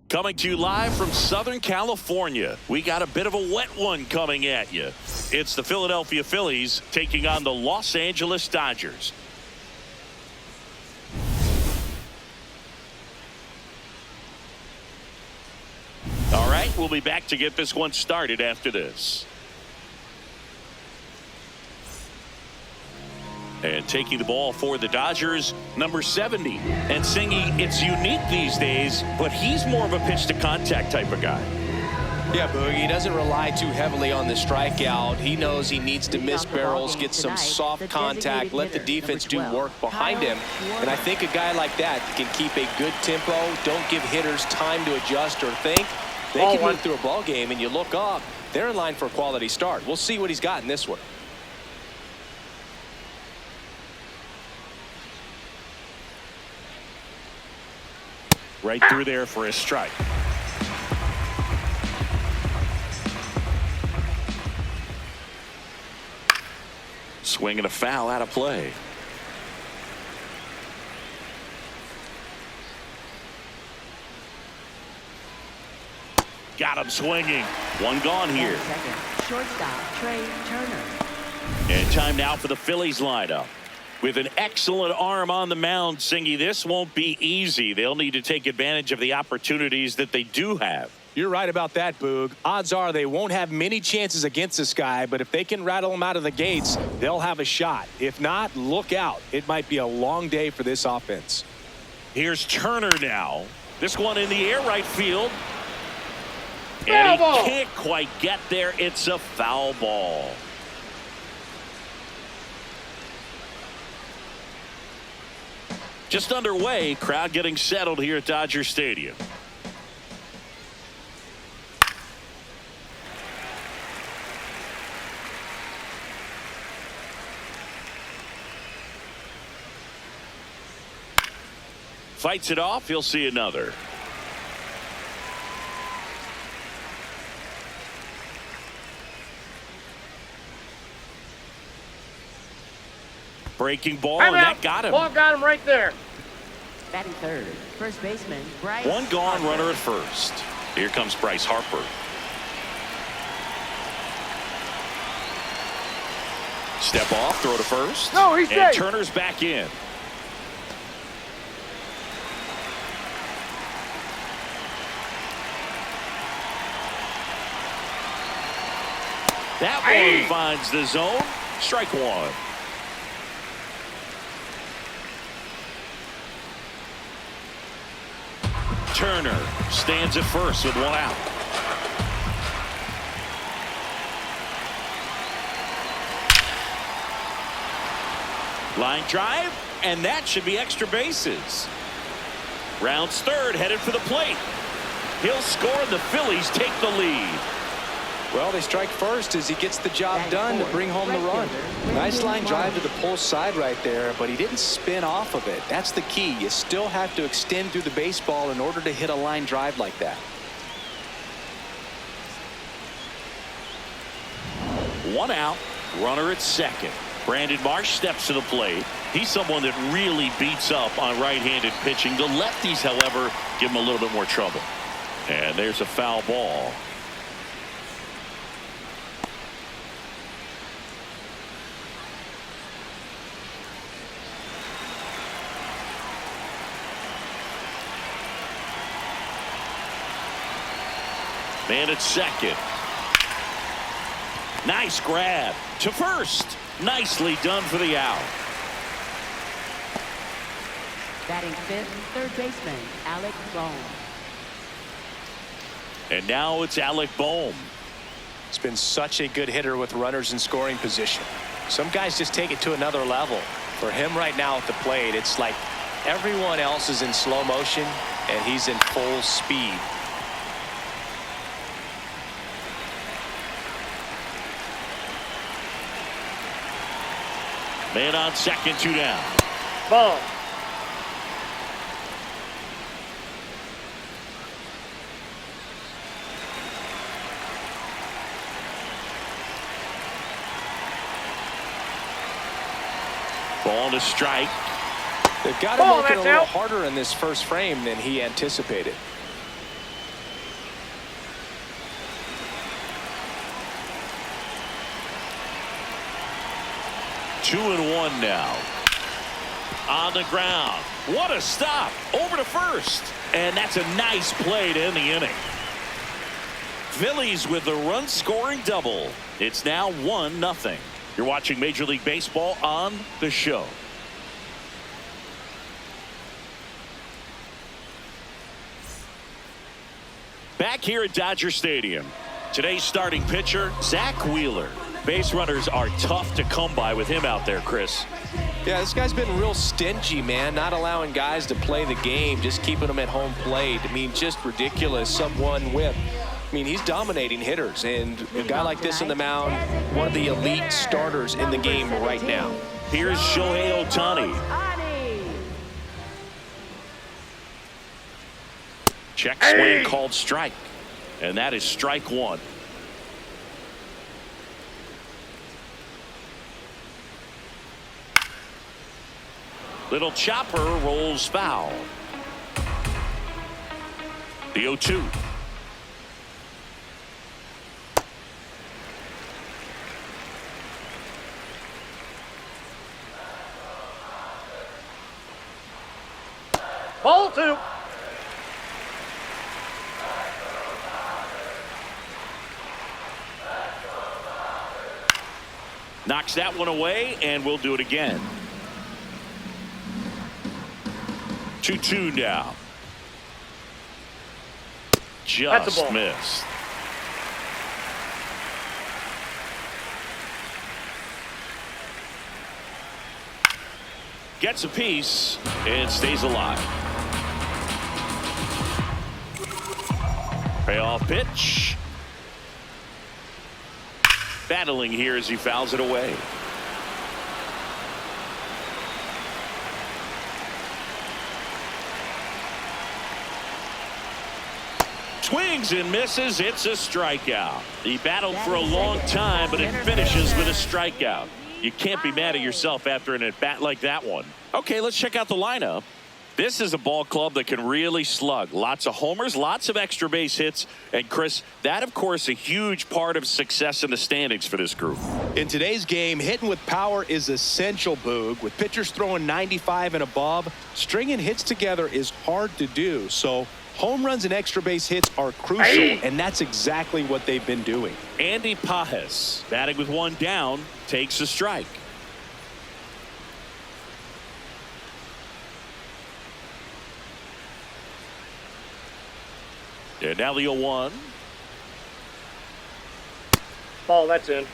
Coming to you live from Southern California. We got a bit of a wet one coming at you. It's the Philadelphia Phillies taking on the Los Angeles Dodgers. All right, we'll be back to get this one started after this. And taking the ball for the Dodgers, number 70. And Singy, it's unique these days, but he's more of a pitch-to-contact type of guy. Yeah, Boogie, he doesn't rely too heavily on the strikeout. He knows he needs to miss barrels, get some soft contact, let the defense do work behind him. And I think a guy like that can keep a good tempo, don't give hitters time to adjust or think. They can move through a ball game, and you look up, they're in line for a quality start. We'll see what he's got in this one. Right through there for a strike. Swing and a foul out of play. Got him swinging. One gone here. Shortstop Trey Turner. And time now for the Phillies lineup. With an excellent arm on the mound, Singy, this won't be easy. They'll need to take advantage of the opportunities that they do have. You're right about that, Boog. Odds are they won't have many chances against this guy, but if they can rattle him out of the gates, they'll have a shot. If not, look out. It might be a long day for this offense. Here's Turner now. This one in the air right field. And he can't quite get there. It's a foul ball. Just underway, crowd getting settled here at Dodger Stadium. Fights it off, he'll see another. Breaking ball, and that got him. Ball got him right there. Batting third, first baseman Bryce. One gone, runner at first. Here comes Bryce Harper. Step off, throw to first. No, he's and safe. Turner's back in. That one finds the zone. Strike one. Turner stands at first with one out. Line drive, and that should be extra bases. Rounds third, headed for the plate. He'll score, and the Phillies take the lead. Well, they strike first as he gets the job done to bring home the run. Nice line drive to the pull side right there, but he didn't spin off of it. That's the key. You still have to extend through the baseball in order to hit a line drive like that. One out, runner at second. Brandon Marsh steps to the plate. He's someone that really beats up on right-handed pitching. The lefties, however, give him a little bit more trouble. And there's a foul ball. Man at second. Nice grab to first. Nicely done for the out. Batting fifth, third baseman Alec Bohm. And now it's Alec Bohm. He's been such a good hitter with runners in scoring position. Some guys just take it to another level. For him right now at the plate, it's like everyone else is in slow motion and he's in full speed. Man on second, two down. Ball. Ball to strike. They've got him working a little harder in this first frame than he anticipated. 2-1 now. On the ground. What a stop. Over to first. And that's a nice play to end the inning. Phillies with the run-scoring double. It's now 1-0. You're watching Major League Baseball on The Show. Back here at Dodger Stadium. Today's starting pitcher, Zach Wheeler. Base runners are tough to come by with him out there, Chris. Yeah, this guy's been real stingy, man, not allowing guys to play the game, just keeping them at home plate. I mean, just ridiculous. Sub-1 whip. I mean, he's dominating hitters, and a guy like this in the mound, one of the elite starters in the game right now. Here's Shohei Ohtani. Check swing called strike, and that is strike one. Little chopper rolls foul. The 0-2. Ball 2. Knocks that one away, and we'll do it again. 2-2 now. Just missed. Gets a piece and stays alive. Payoff pitch. Battling here as he fouls it away. Swings and misses. It's a strikeout. He battled for a long time, but it finishes with a strikeout. You can't be mad at yourself after an at-bat like that one. Okay, let's check out the lineup. This is a ball club that can really slug. Lots of homers, lots of extra base hits. And Chris, that of course a huge part of success in the standings for this group. In today's game, hitting with power is essential, Boog. With pitchers throwing 95 and above, stringing hits together is hard to do. So home runs and extra base hits are crucial, and that's exactly what they've been doing. Andy Pajes, batting with one down, takes a strike. And now the 0-1. Ball, that's in.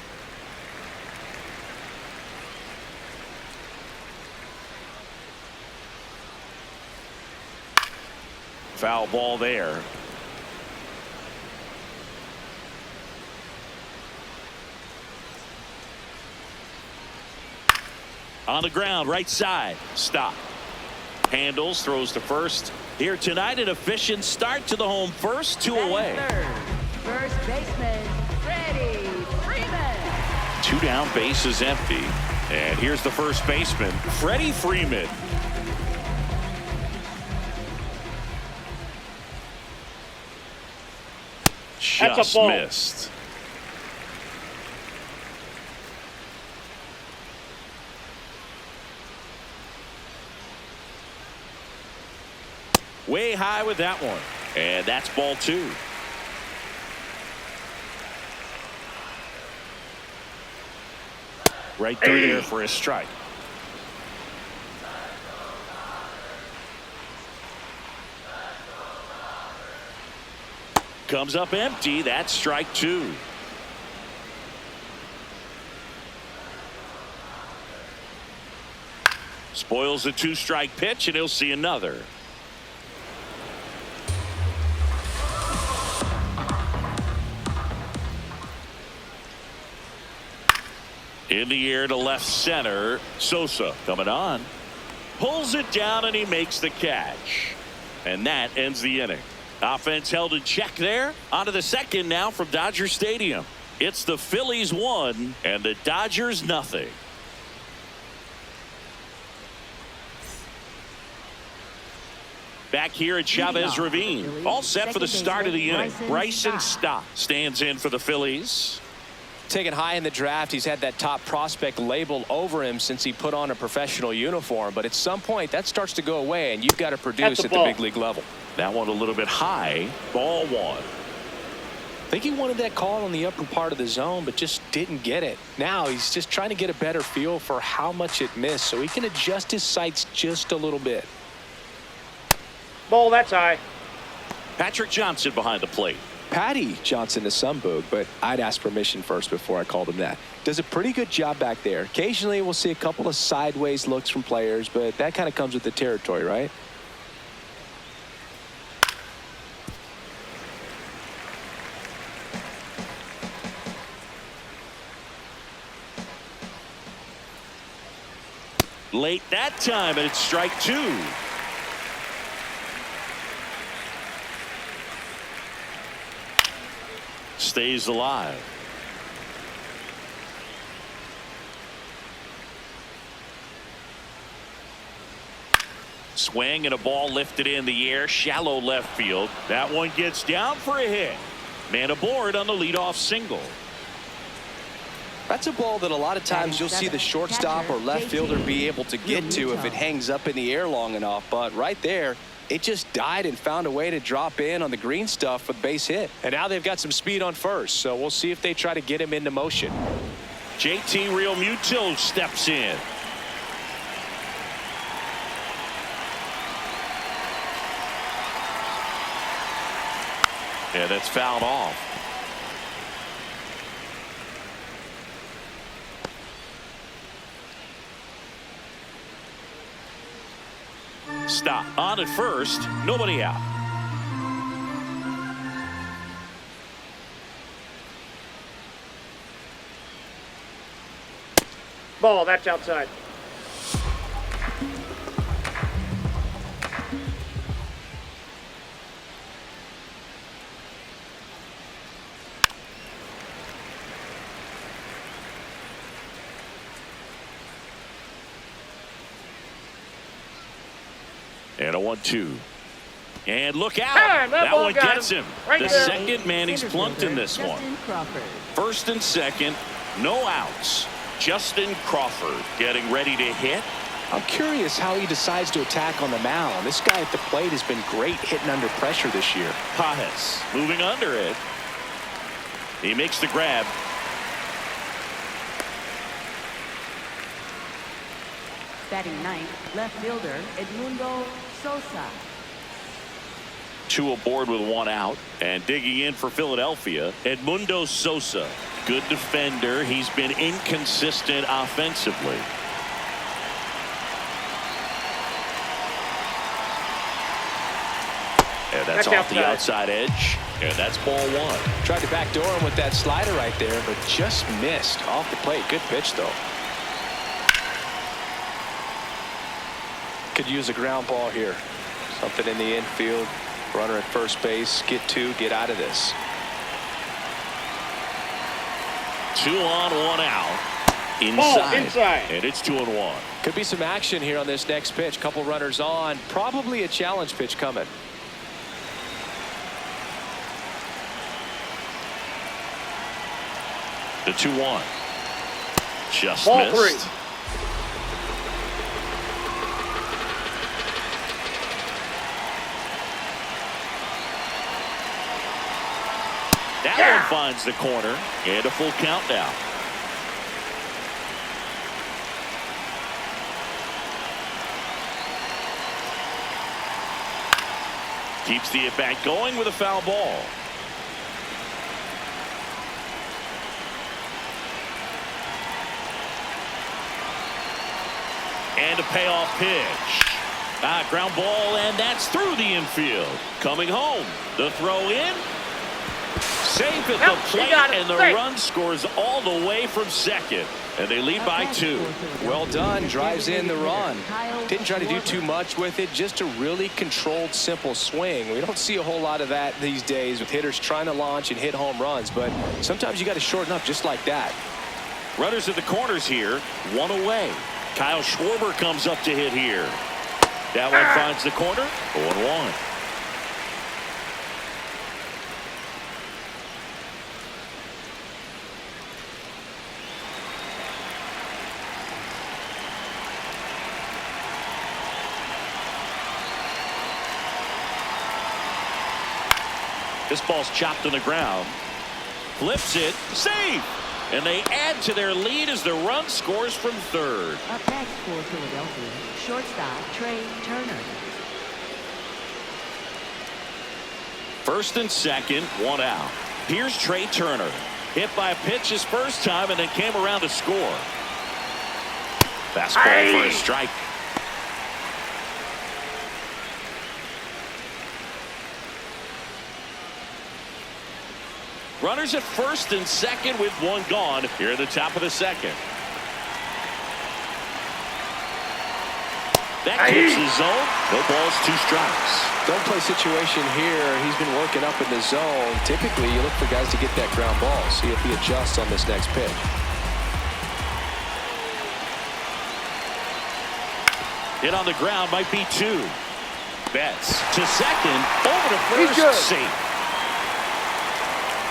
Foul ball there. On the ground, right side. Stop. Handles, throws to first. Here tonight, an efficient start to the home first, 2 away. First baseman, Freddie Freeman. 2 down, base is empty. And here's the first baseman, Freddie Freeman. Just missed. Way high with that one. And that's ball 2. Right through there for a strike. Comes up empty. That's strike 2. Spoils the 2-strike pitch, and he'll see another. In the air to left center. Sosa coming on. Pulls it down, and he makes the catch. And that ends the inning. Offense held in check there. On to the second now from Dodger Stadium. It's the Phillies 1 and the Dodgers nothing. Back here at Chavez Ravine. All set for the start of the inning. Bryson Stott stands in for the Phillies. taken high in the draft. He's had that top prospect label over him since he put on a professional uniform. But at some point, that starts to go away, and you've got to produce at the big league level. That one a little bit high. Ball one. I think he wanted that call on the upper part of the zone, but just didn't get it. Now he's just trying to get a better feel for how much it missed so he can adjust his sights just a little bit. Ball, that's high. Patrick Johnson behind the plate. Patty Johnson to some boog, but I'd ask permission first before I called him that. Does a pretty good job back there. Occasionally we'll see a couple of sideways looks from players, but that kind of comes with the territory, right? Late that time, and it's strike two. Stays alive. Swing and a ball lifted in the air, shallow left field. That one gets down for a hit. Man aboard on the leadoff single. That's a ball that a lot of times you'll see the shortstop or left fielder be able to get to if it hangs up in the air long enough. But right there, it just died and found a way to drop in on the green stuff for the base hit. And now they've got some speed on first, so we'll see if they try to get him into motion. JT Realmuto steps in. Yeah, that's fouled off. Stop. On at first, nobody out. Ball, that's outside. And a 1-2. And look out. That one got gets him. Right the there. second man he's plunked in this one. First and second, no outs. Justin Crawford getting ready to hit. I'm curious how he decides to attack on the mound. This guy at the plate has been great hitting under pressure this year. Pajes moving under it. He makes the grab. Batting ninth, left fielder Edmundo Sosa. Two aboard with one out, and digging in for Philadelphia, Edmundo Sosa. Good defender. He's been inconsistent offensively. And that's off the outside edge, and that's ball one. Tried to backdoor him with that slider right there, but just missed off the plate. Good pitch, though. Could use a ground ball here. Something in the infield. Runner at first base. Get two. Get out of this. 2 on, 1 out. Inside. And it's 2-1. Could be some action here on this next pitch. Couple runners on. Probably a challenge pitch coming. The 2-1. Just ball missed. 3. That one finds the corner, and a full count now. Keeps the at-bat going with a foul ball. And a payoff pitch. Ground ball, and that's through the infield. Coming home. The throw in. Safe at the plate, and the run scores all the way from second. And they lead by 2. Well done. Drives in the run. Didn't try to do too much with it. Just a really controlled, simple swing. We don't see a whole lot of that these days with hitters trying to launch and hit home runs. But sometimes you got to shorten up just like that. Runners at the corners here. 1 away. Kyle Schwarber comes up to hit here. That one finds the corner. 0-1. This ball's chopped on the ground. Flips it. Save! And they add to their lead as the run scores from third. Up next for Philadelphia, shortstop Trey Turner. First and second, one out. Here's Trey Turner. Hit by a pitch his first time and then came around to score. Fastball for a strike. Runners at first and second with one gone here at the top of the second. That keeps the zone. No balls, two strikes. Don't play situation here. He's been working up in the zone. Typically, you look for guys to get that ground ball. See if he adjusts on this next pitch. Hit on the ground might be two. Betts to second. Over to first. Safe.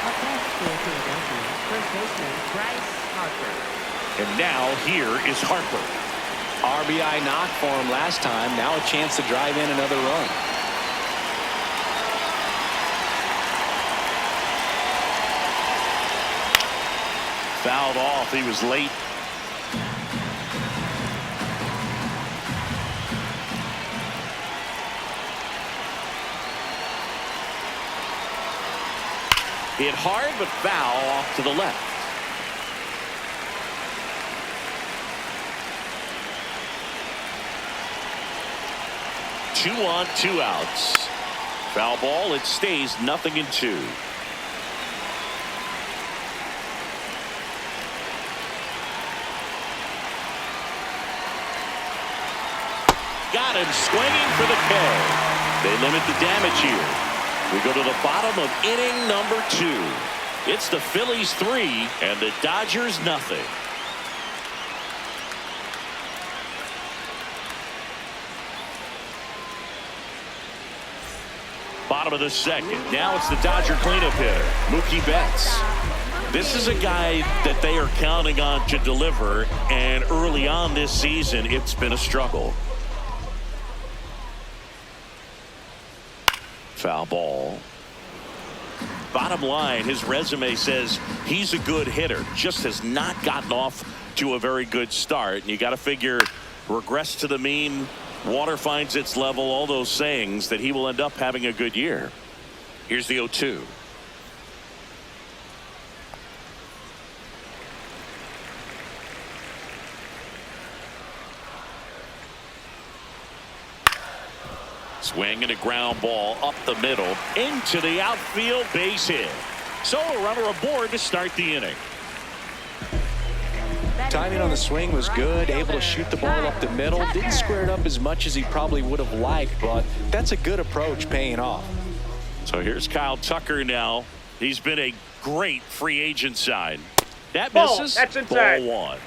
Up next for Philadelphia, first baseman Bryce Harper. And now here is Harper. RBI knock for him last time. Now a chance to drive in another run. Fouled off. He was late. Hit hard, but foul off to the left. Two on, two outs. Foul ball. It stays 0-2. Got him swinging for the K. They limit the damage here. We go to the bottom of inning number 2. It's the Phillies 3 and the Dodgers 0. Bottom of the second. Now it's the Dodger cleanup hitter, Mookie Betts. This is a guy that they are counting on to deliver, and early on this season, it's been a struggle. Foul ball. Bottom line, his resume says he's a good hitter, just has not gotten off to a very good start. And you got to figure, regress to the mean, water finds its level, all those sayings, that he will end up having a good year. Here's the 0-2. Swing and a ground ball up the middle into the outfield, base hit. So a runner aboard to start the inning. Timing on the swing was good, able to shoot the ball up the middle. Didn't square it up as much as he probably would have liked, but that's a good approach paying off. So here's Kyle Tucker now. He's been a great free agent sign. That Ball, misses. that's inside. Ball 1.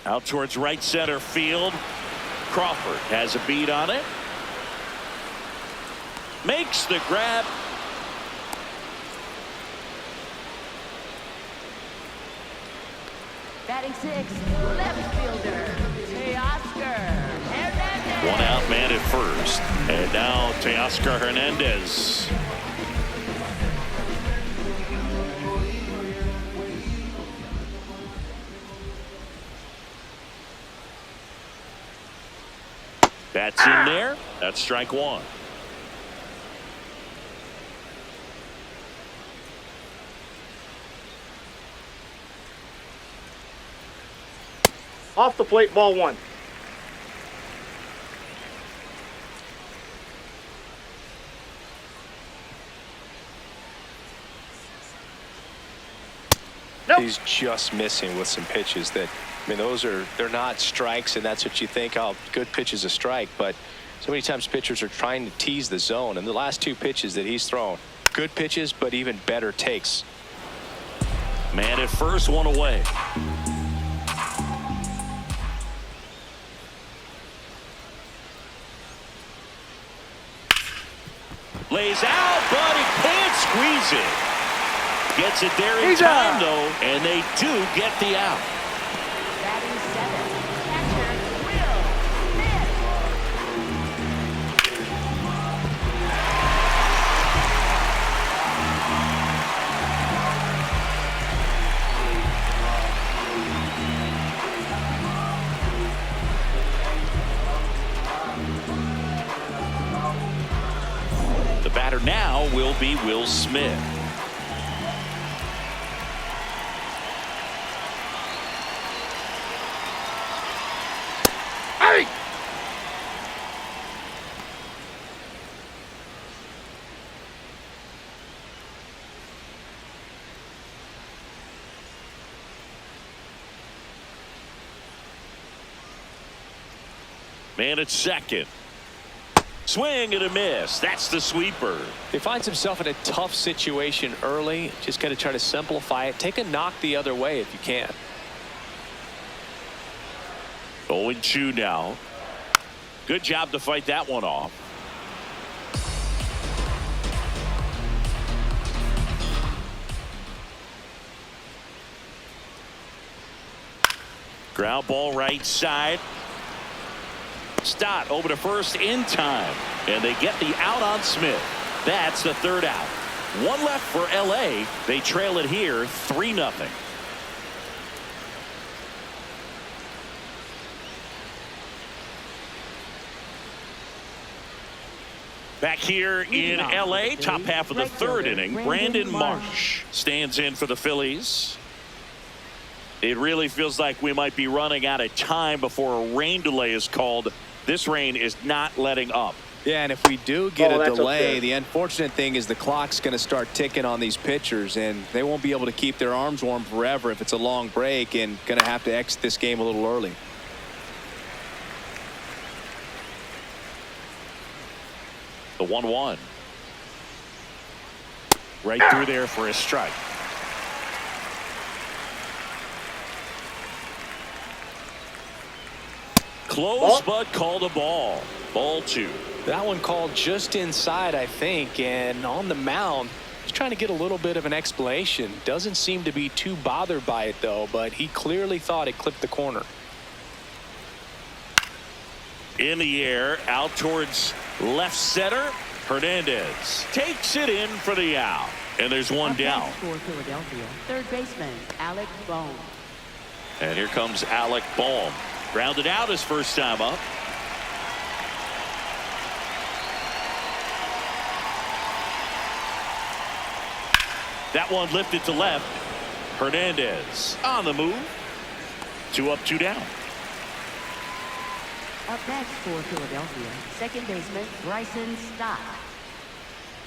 Out towards right center field. Crawford has a beat on it. Makes the grab. Batting 6, left fielder Teoscar Hernandez. One out man at first. And now Teoscar Hernandez. That's in there. That's strike 1. Off the plate, ball 1. Nope. He's just missing with some pitches that, I mean, they're not strikes, and that's what you think, oh, good pitch is a strike, but so many times pitchers are trying to tease the zone, and the last 2 pitches that he's thrown, good pitches, but even better takes. Man at first, one away. Lays out, but he can't squeeze it. Gets it there in time, though, and they do get the out. Batting seventh, catcher Will Smith. The batter now will be Will Smith. Hey! Man at second. Swing and a miss. That's the sweeper. He finds himself in a tough situation early. Just got to try to simplify it. Take a knock the other way if you can. 0-2 now. Good job to fight that one off. Ground ball right side. Stott over to first in time, and they get the out on Smith. That's the third out. One left for LA. They trail it here 3-0. Back here in LA, top half of the third inning, Brandon Marsh stands in for the Phillies. It really feels like we might be running out of time before a rain delay is called. This rain is not letting up. Yeah, and if we do get a delay, okay. the unfortunate thing is the clock's going to start ticking on these pitchers, and they won't be able to keep their arms warm forever if it's a long break, and going to have to exit this game a little early. The 1-1. Right through there for a strike. Close, but called a ball. Ball 2. That one called just inside, I think, and on the mound, he's trying to get a little bit of an explanation. Doesn't seem to be too bothered by it, though, but he clearly thought it clipped the corner. In the air, out towards left center. Hernandez takes it in for the out. And there's one Up down. next for Philadelphia, third baseman Alec Bohm. And here comes Alec Bohm. Grounded out his first time up. That one lifted to left. Hernandez on the move. 2 up, 2 down. Up next for Philadelphia, second baseman Bryson Stott.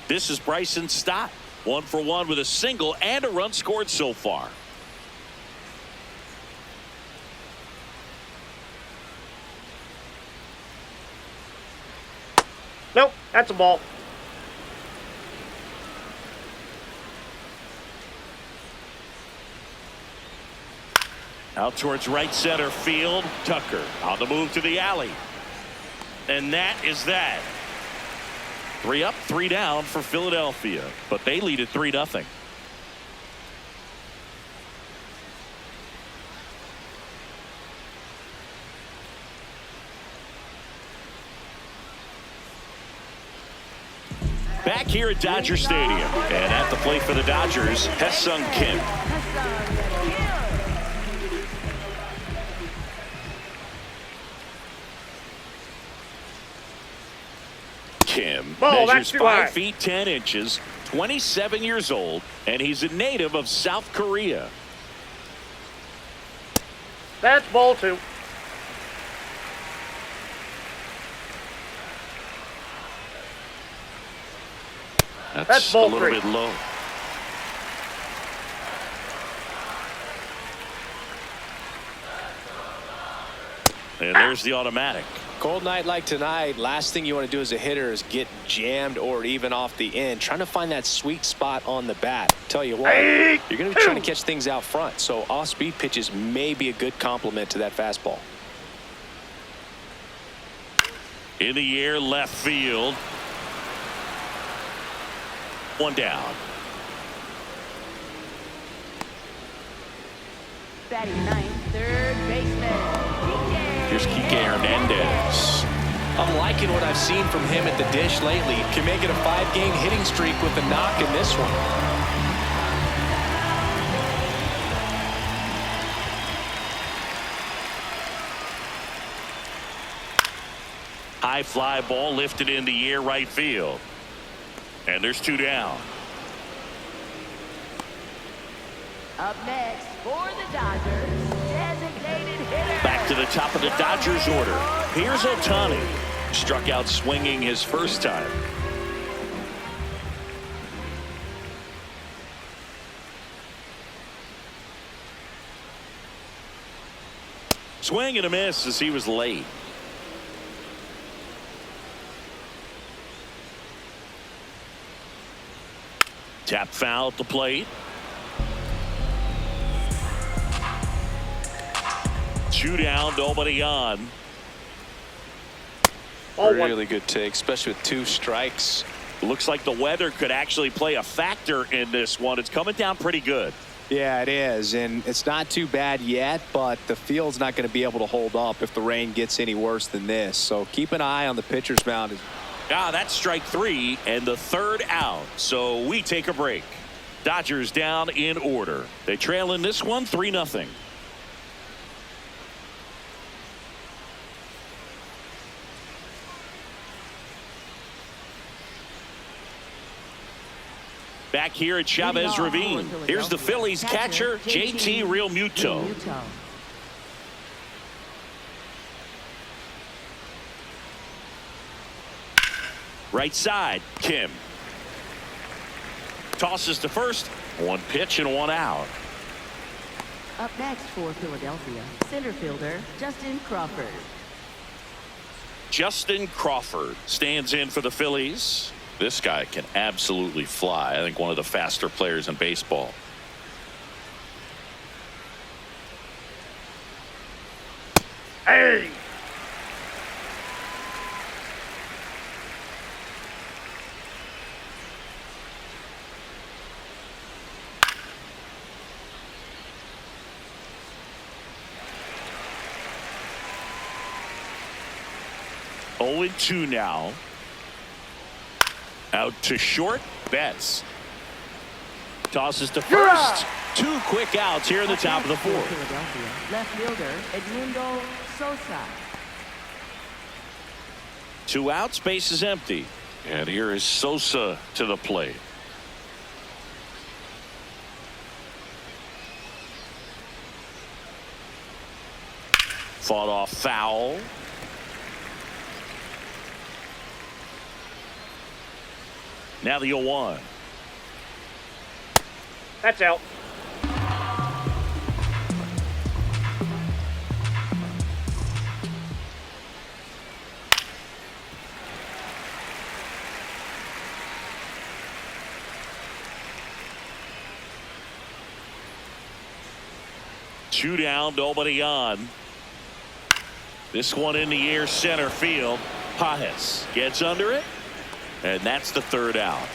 This is Bryson Stott. 1 for 1 with a single and a run scored so far. Nope, that's a ball. Out towards right center field. Tucker on the move to the alley. And that is that. 3 up, 3 down for Philadelphia. But they lead at 3-0. Back here at Dodger Stadium. And at the plate for the Dodgers, Ha-Seong Kim. Kim measures 5 feet 10 inches, 27 years old, and he's a native of South Korea. That's ball 2. That's ball a little 3. bit low. And there's the automatic. Cold night like tonight, last thing you want to do as a hitter is get jammed or even off the end. Trying to find that sweet spot on the bat. Tell you what, you're going to be trying to catch things out front, so off-speed pitches may be a good complement to that fastball. In the air, left field. One down. Batting ninth, third baseman. Here's Kike Hernandez. I'm liking what I've seen from him at the dish lately. Can make it a 5-game hitting streak with a knock in this one. High fly ball lifted in the air right field. And there's 2 down. Up next for the Dodgers, designated hitter. Back to the top of the Dodgers order. Here's Ohtani. Struck out swinging his first time. Swing and a miss as he was late. Tap foul at the plate. 2 down, nobody on. Really good take, especially with 2 strikes. Looks like the weather could actually play a factor in this one. It's coming down pretty good. Yeah, it is, and it's not too bad yet, but the field's not going to be able to hold up if the rain gets any worse than this. So keep an eye on the pitcher's mound. That's strike 3 and the 3rd out. So we take a break. Dodgers down in order. They trail in this one 3-0. Back here at Chavez Ravine. Here's the Phillies catcher, JT Realmuto. Right side, Kim. Tosses to first. 1 pitch and 1 out. Up next for Philadelphia, center fielder Justin Crawford. Justin Crawford stands in for the Phillies. This guy can absolutely fly. I think one of the faster players in baseball. Hey! Oh, 2 now. Out to short. Betts tosses to first. 2 quick outs here in the top of the 4th. Philadelphia, left fielder Edmundo Sosa. 2 outs, base is empty. And here is Sosa to the plate. Fought off foul. Now the 0-1. That's out. Two down, nobody on. This one in the air, center field. Pajes gets under it. And that's the 3rd out.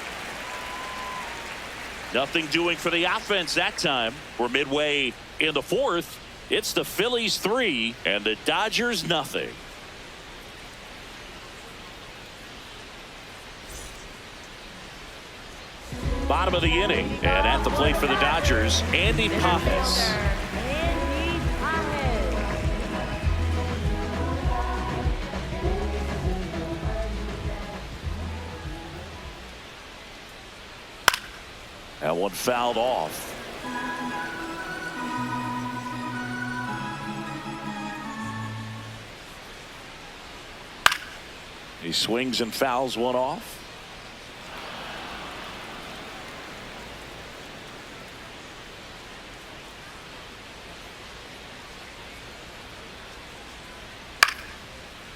Nothing doing for the offense that time. We're midway in the 4th. It's the Phillies 3 and the Dodgers nothing. Bottom of the inning, and at the plate for the Dodgers, Andy Pajes. That one fouled off. He swings and fouls one off.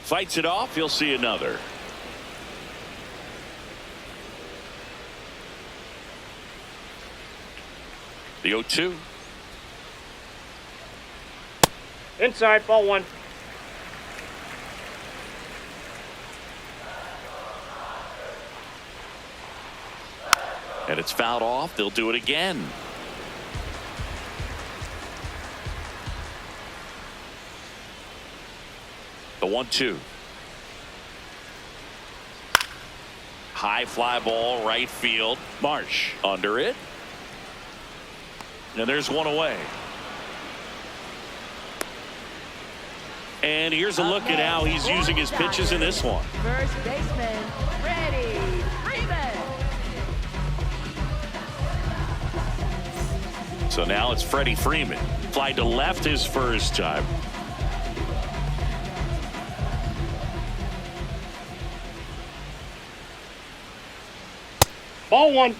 Fights it off. You'll see another. The 0-2. Inside, ball 1. And it's fouled off. They'll do it again. The 1-2. High fly ball, right field. Marsh under it. And there's one away. And here's a look at how he's using his pitches in this one. First baseman, Freddie Freeman. So now it's Freddie Freeman. Fly to left his first time. Ball one.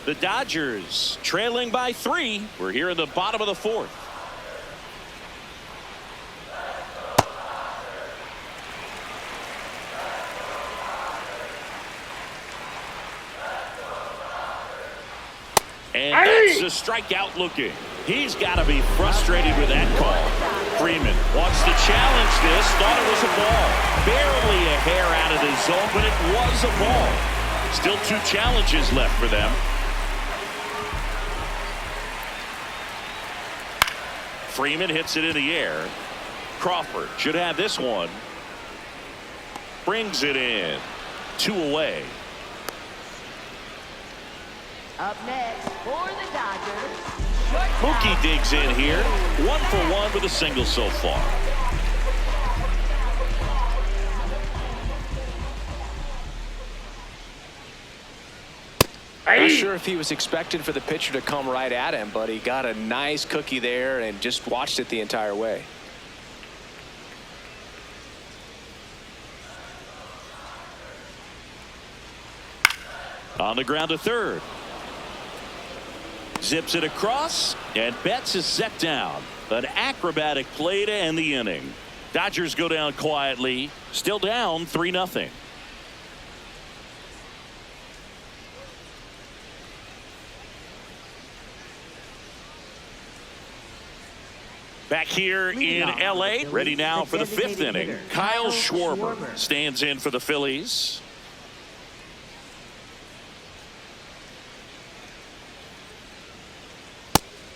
The Dodgers trailing by 3. We're here in the bottom of the 4th. And that's a strikeout looking. He's got to be frustrated with that call. Freeman wants to challenge this. Thought it was a ball. Barely a hair out of the zone, but it was a ball. Still 2 challenges left for them. Freeman hits it in the air. Crawford should have this one. Brings it in. 2 away. Up next for the Dodgers. Mookie digs in here. 1 for 1 with a single so far. Not sure if he was expecting for the pitcher to come right at him, but he got a nice cookie there and just watched it the entire way. On the ground to third. Zips it across, and Betts is set down. An acrobatic play to end the inning. Dodgers go down quietly, still down 3-0. Back here in L.A., ready now for the 5th inning. Kyle Schwarber stands in for the Phillies.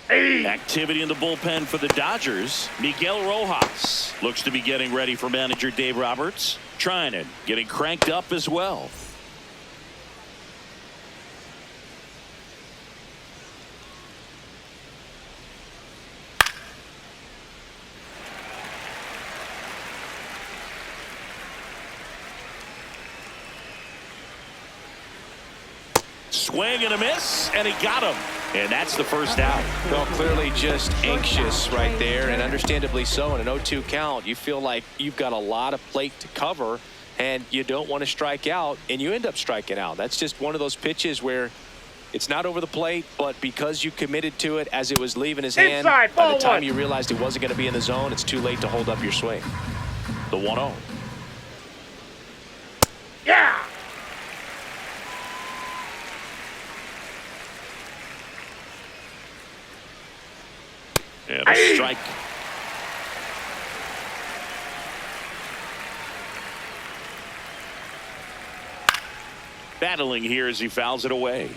Activity in the bullpen for the Dodgers. Miguel Rojas looks to be getting ready for manager Dave Roberts. Trinan getting cranked up as well. Swing and a miss, and he got him. And that's the first out. Well, clearly just anxious right there, and understandably so. In an 0-2 count, you feel like you've got a lot of plate to cover, and you don't want to strike out, and you end up striking out. That's just one of those pitches where it's not over the plate, but because you committed to it as it was leaving his hand, by the time you realized it wasn't going to be in the zone, it's too late to hold up your swing. The 1-0. Yeah. And a strike. Battling here as he fouls it away.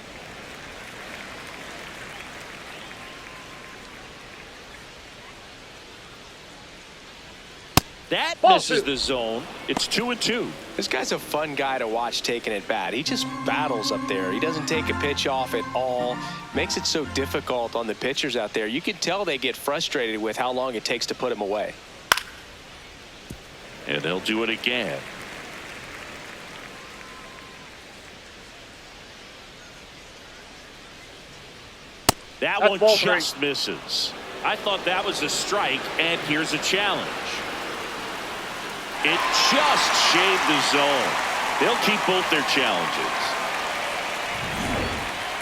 That misses the zone. It's 2-2. This guy's a fun guy to watch taking at bat. He just battles up there. He doesn't take a pitch off at all. Makes it so difficult on the pitchers out there. You can tell they get frustrated with how long it takes to put him away. And they'll do it again. That one just misses. I thought that was a strike, and here's a challenge. It just shaved the zone. They'll keep both their challenges.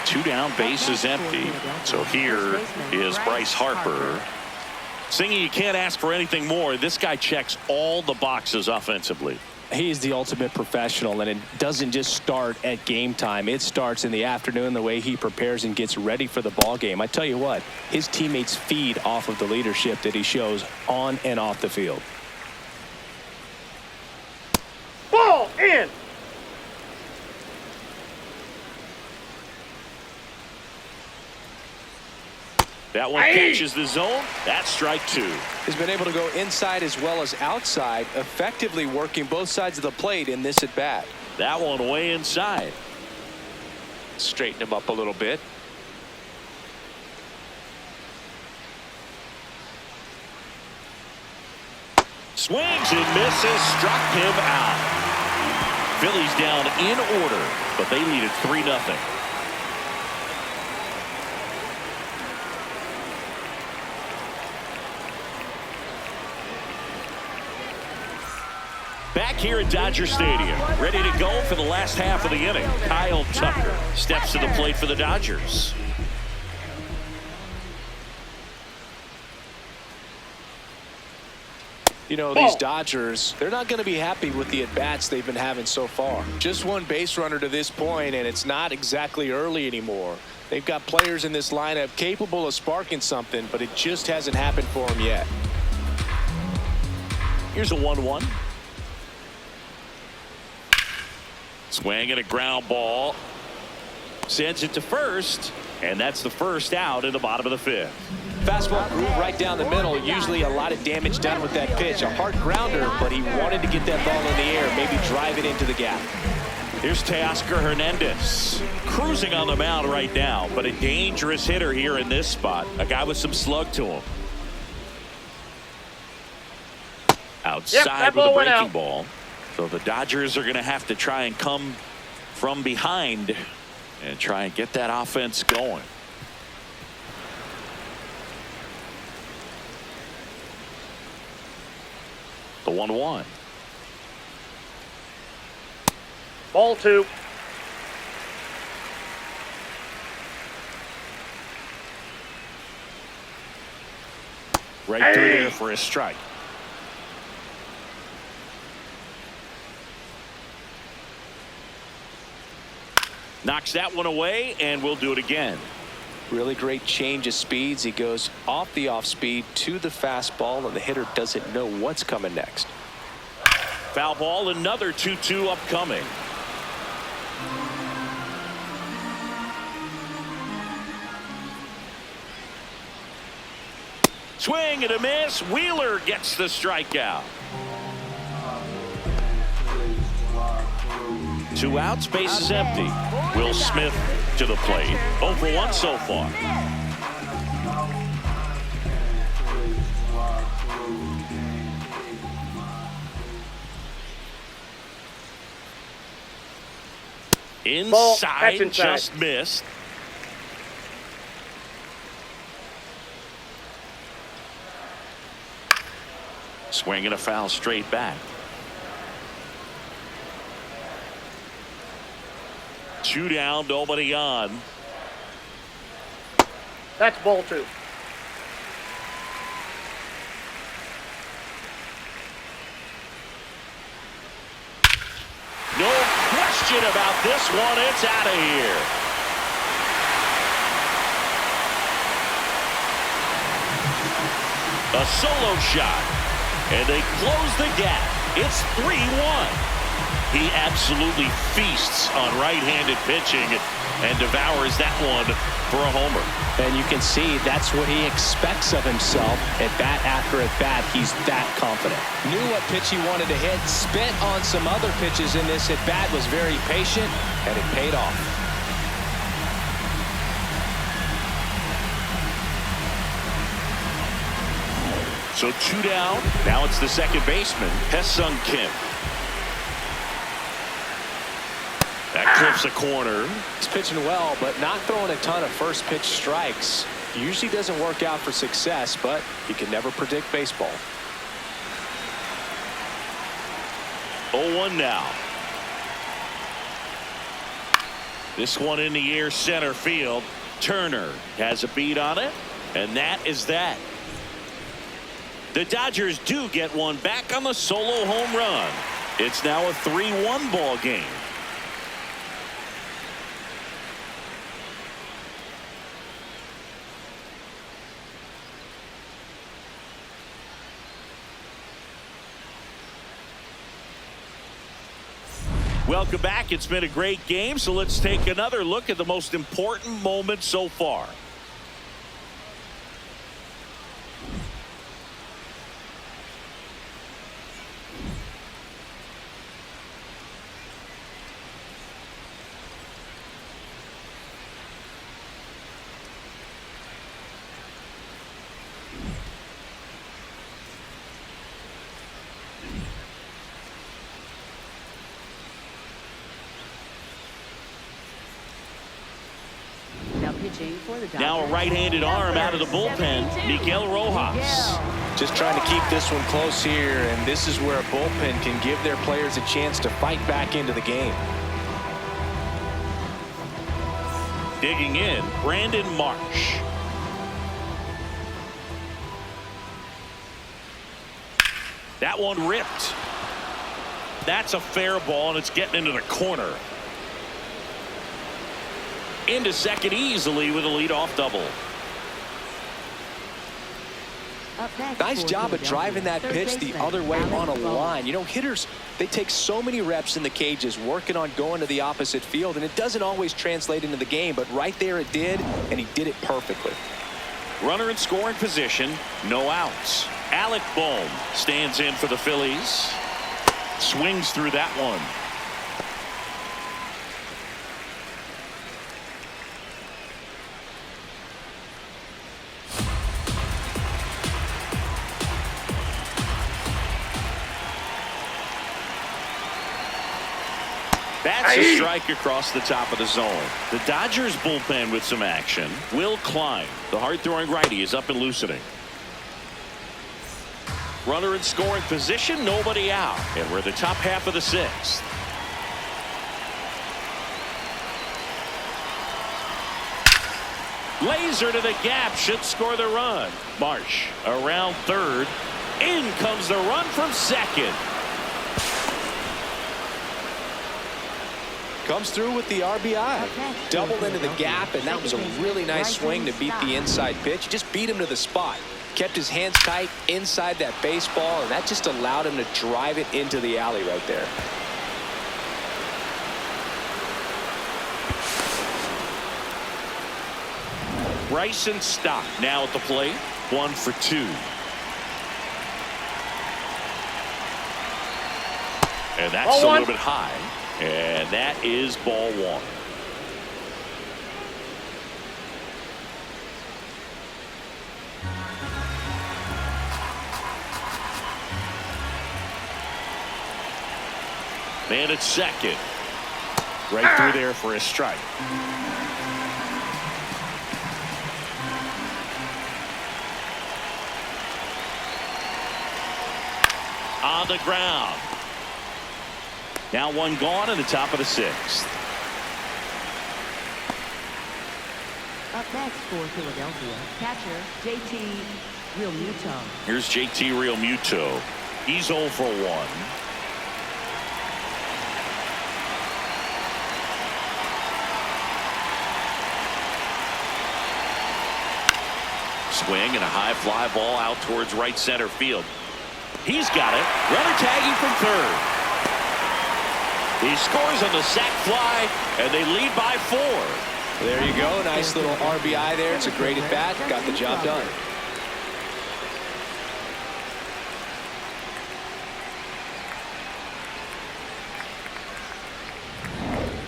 2 down, bases empty. So here is Bryce Harper. Singy, you can't ask for anything more. This guy checks all the boxes offensively. He's the ultimate professional, and it doesn't just start at game time. It starts in the afternoon, the way he prepares and gets ready for the ball game. I tell you what, his teammates feed off of the leadership that he shows on and off the field. Ball in. That one catches the zone. That's strike two. He's been able to go inside as well as outside, effectively working both sides of the plate in this at bat. That one way inside. Straighten him up a little bit. Swings and misses, struck him out. Phillies down in order, but they lead it 3-0. Back here at Dodger Stadium, ready to go for the last half of the inning. Kyle Tucker steps to the plate for the Dodgers. You know, these Dodgers, they're not going to be happy with the at-bats they've been having so far. Just one base runner to this point, and it's not exactly early anymore. They've got players in this lineup capable of sparking something, but it just hasn't happened for them yet. Here's a 1-1. Swing and a ground ball. Sends it to first, and that's the first out in the bottom of the fifth. Fastball groove right down the middle. Usually a lot of damage done with that pitch. A hard grounder, but he wanted to get that ball in the air, maybe drive it into the gap. Here's Teoscar Hernandez, cruising on the mound right now, but a dangerous hitter here in this spot. A guy with some slug to him. Outside with a breaking ball. So the Dodgers are going to have to try and come from behind and try and get that offense going. The 1-1. Ball two. Right through there for a strike. Knocks that one away, and we'll do it again. Really great change of speeds. He goes off the off speed to the fastball, and the hitter doesn't know what's coming next. Foul ball, another 2-2 upcoming. Swing and a miss. Wheeler gets the strikeout. 2 outs, base is empty. Will Smith to the plate. 0 for 1 so far. Inside, just missed. Swinging a foul straight back. 2 down, nobody on. That's ball two. No question about this one. It's out of here. A solo shot, and they close the gap. It's 3-1. He absolutely feasts on right-handed pitching and devours that one for a homer. And you can see that's what he expects of himself. At bat after at bat, he's that confident. Knew what pitch he wanted to hit, spent on some other pitches in this at bat, was very patient, and it paid off. So 2 down. Now it's the second baseman, Hesung Kim. That clips a corner. He's pitching well, but not throwing a ton of first pitch strikes. Usually doesn't work out for success, but you can never predict baseball. 0-1 now. This one in the air, center field. Turner has a beat on it, and that is that. The Dodgers do get one back on the solo home run. It's now a 3-1 ball game. Welcome back. It's been a great game, so let's take another look at the most important moment so far. Now a right-handed arm out of the bullpen, Miguel Rojas. Just trying to keep this one close here, and this is where a bullpen can give their players a chance to fight back into the game. Digging in, Brandon Marsh. That one ripped. That's a fair ball, and it's getting into the corner. Into second easily with a leadoff double. Nice job of driving that pitch the other way on a line. You know, hitters, they take so many reps in the cages working on going to the opposite field, and it doesn't always translate into the game, but right there it did, and he did it perfectly. Runner in scoring position, no outs. Alec Bohm stands in for the Phillies. Swings through that one. That's a strike across the top of the zone. The Dodgers bullpen with some action. Will Klein, the hard-throwing righty, is up and loosening. Runner in scoring position, nobody out. And we're the top half of the sixth. Laser to the gap, should score the run. Marsh around third. In comes the run from second. Comes through with the RBI. Doubled into the gap, and that was a really nice swing to beat the inside pitch. He just beat him to the spot. Kept his hands tight inside that baseball, and that just allowed him to drive it into the alley right there. Bryson Stott now at the plate. 1 for 2. And that's a little bit high. And that is ball 1. Man at second. Right through there for a strike. On the ground. Now one gone in the top of the sixth. Up next for Philadelphia, catcher JT Realmuto. Here's JT Realmuto. He's 0 for 1. Swing and a high fly ball out towards right center field. He's got it. Runner tagging from third. He scores on the sac fly, and they lead by 4. There you go. Nice little RBI there. It's a great at bat. Got the job done.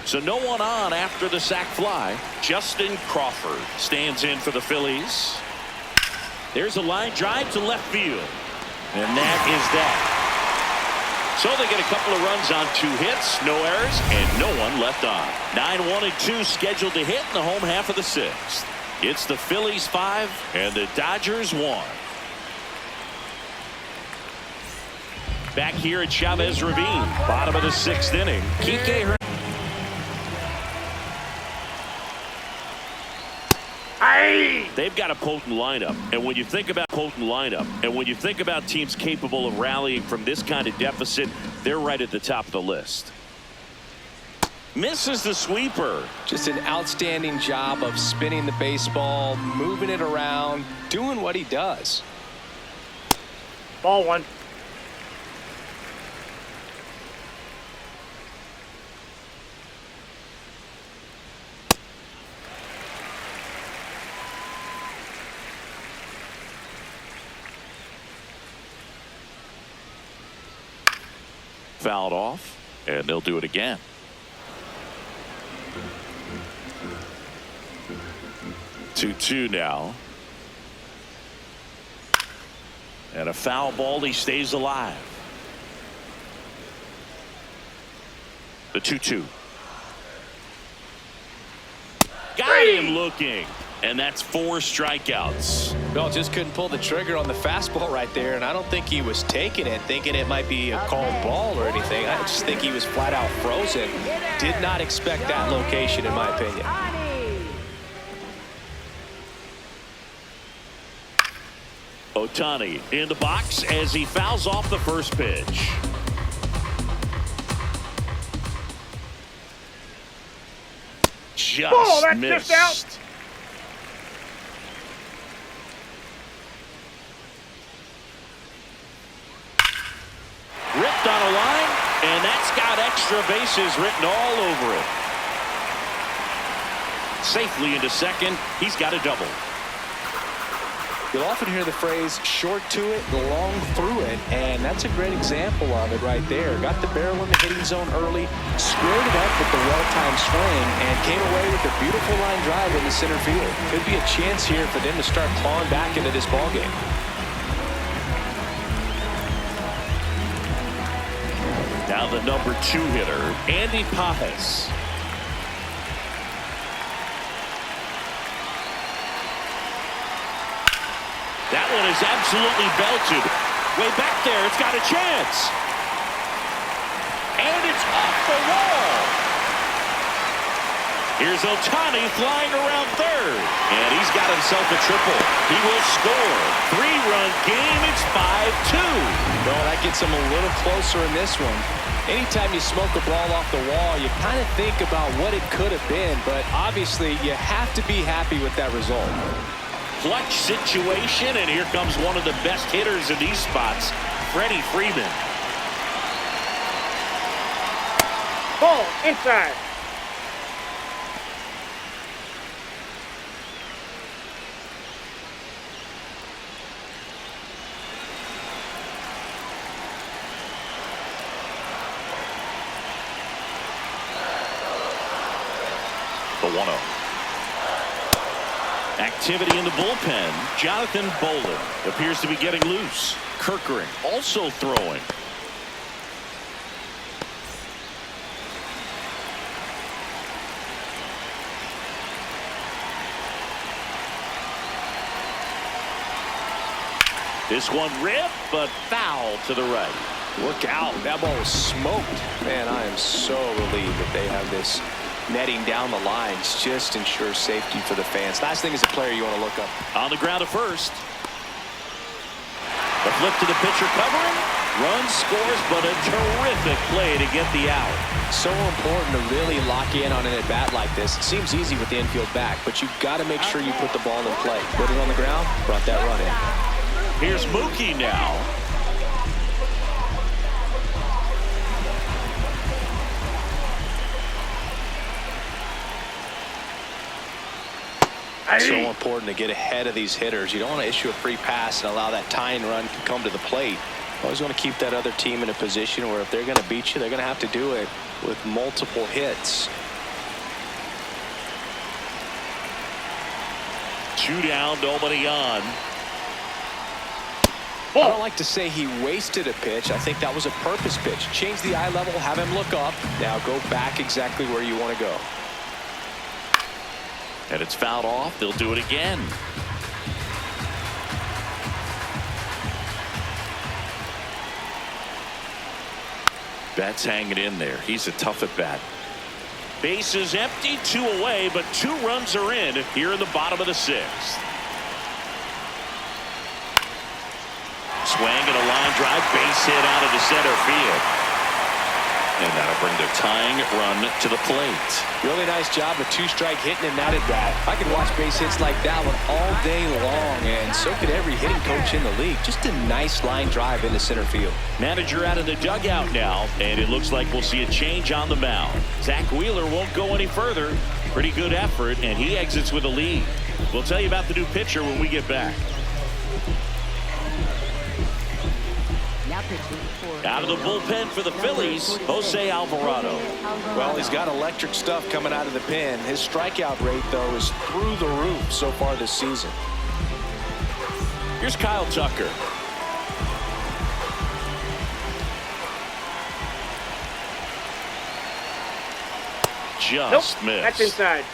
So no one on after the sac fly. Justin Crawford stands in for the Phillies. There's a line drive to left field. And that is that. So they get a couple of runs on 2 hits, no errors, and no one left on. 9-1-2 scheduled to hit in the home half of the sixth. It's the Phillies 5 and the Dodgers 1. Back here at Chavez Ravine, bottom of the 6th inning. Kike Hey! They've got a potent lineup, and when you think about teams capable of rallying from this kind of deficit, they're right at the top of the list. Misses the sweeper. Just an outstanding job of spinning the baseball, moving it around, doing what he does. Ball one. Fouled off, and they'll do it again. Two now. And a foul ball, he stays alive. The 2-2. Got him looking. And that's 4 strikeouts. Bell just couldn't pull the trigger on the fastball right there, and I don't think he was taking it, thinking it might be a called ball or anything. I just think he was flat out frozen. Did not expect that location, in my opinion. Ohtani in the box as he fouls off the first pitch. Just missed. Just out. Ripped on a line, and that's got extra bases written all over it. Safely into second. He's got a double. You'll often hear the phrase short to it, long through it, and that's a great example of it right there. Got the barrel in the hitting zone early, squared it up with the well-timed swing, and came away with a beautiful line drive in the center field. Could be a chance here for them to start clawing back into this ballgame. Now the number 2 hitter, Andy Pajes. That one is absolutely belted. Way back there, it's got a chance. And it's off the wall. Here's Ohtani flying around third. And he's got himself a triple. He will score. 3-run game, it's 5-2. No, that gets him a little closer in this one. Anytime you smoke a ball off the wall, you kind of think about what it could have been, but obviously you have to be happy with that result. Clutch situation, and here comes one of the best hitters in these spots, Freddie Freeman. Ball inside. The 1-0. Activity in the bullpen. Jonathan Bolin appears to be getting loose. Kirkering also throwing. This one ripped, but foul to the right. Look out. That ball was smoked. Man, I am so relieved that they have this netting down the lines. Just ensures safety for the fans. Last thing as a player you want to look up. On the ground at first. The flip to the pitcher covering. Run scores, but a terrific play to get the out. So important to really lock in on an at-bat like this. It seems easy with the infield back, but you've got to make sure you put the ball in play. Put it on the ground, brought that run in. Here's Mookie now. So important to get ahead of these hitters. You don't want to issue a free pass and allow that tying run to come to the plate. You always want to keep that other team in a position where if they're going to beat you, they're going to have to do it with multiple hits. 2 down, nobody on. I don't like to say he wasted a pitch. I think that was a purpose pitch. Change the eye level, have him look up. Now go back exactly where you want to go. And it's fouled off. They'll do it again. Betts hanging in there. He's a tough at bat. Base is empty, 2 away, but 2 runs are in here in the bottom of the 6th. Swing and a line drive, base hit out of the center field. And that'll bring the tying run to the plate. Really nice job of two-strike hitting him out at bat. I could watch base hits like that one all day long, and so could every hitting coach in the league. Just a nice line drive into center field. Manager out of the dugout now, and it looks like we'll see a change on the mound. Zach Wheeler won't go any further. Pretty good effort, and he exits with a lead. We'll tell you about the new pitcher when we get back. Out of the bullpen for the Phillies, Jose Alvarado. Well, he's got electric stuff coming out of the pen. His strikeout rate, though, is through the roof so far this season. Here's Kyle Tucker. Just missed. That's inside.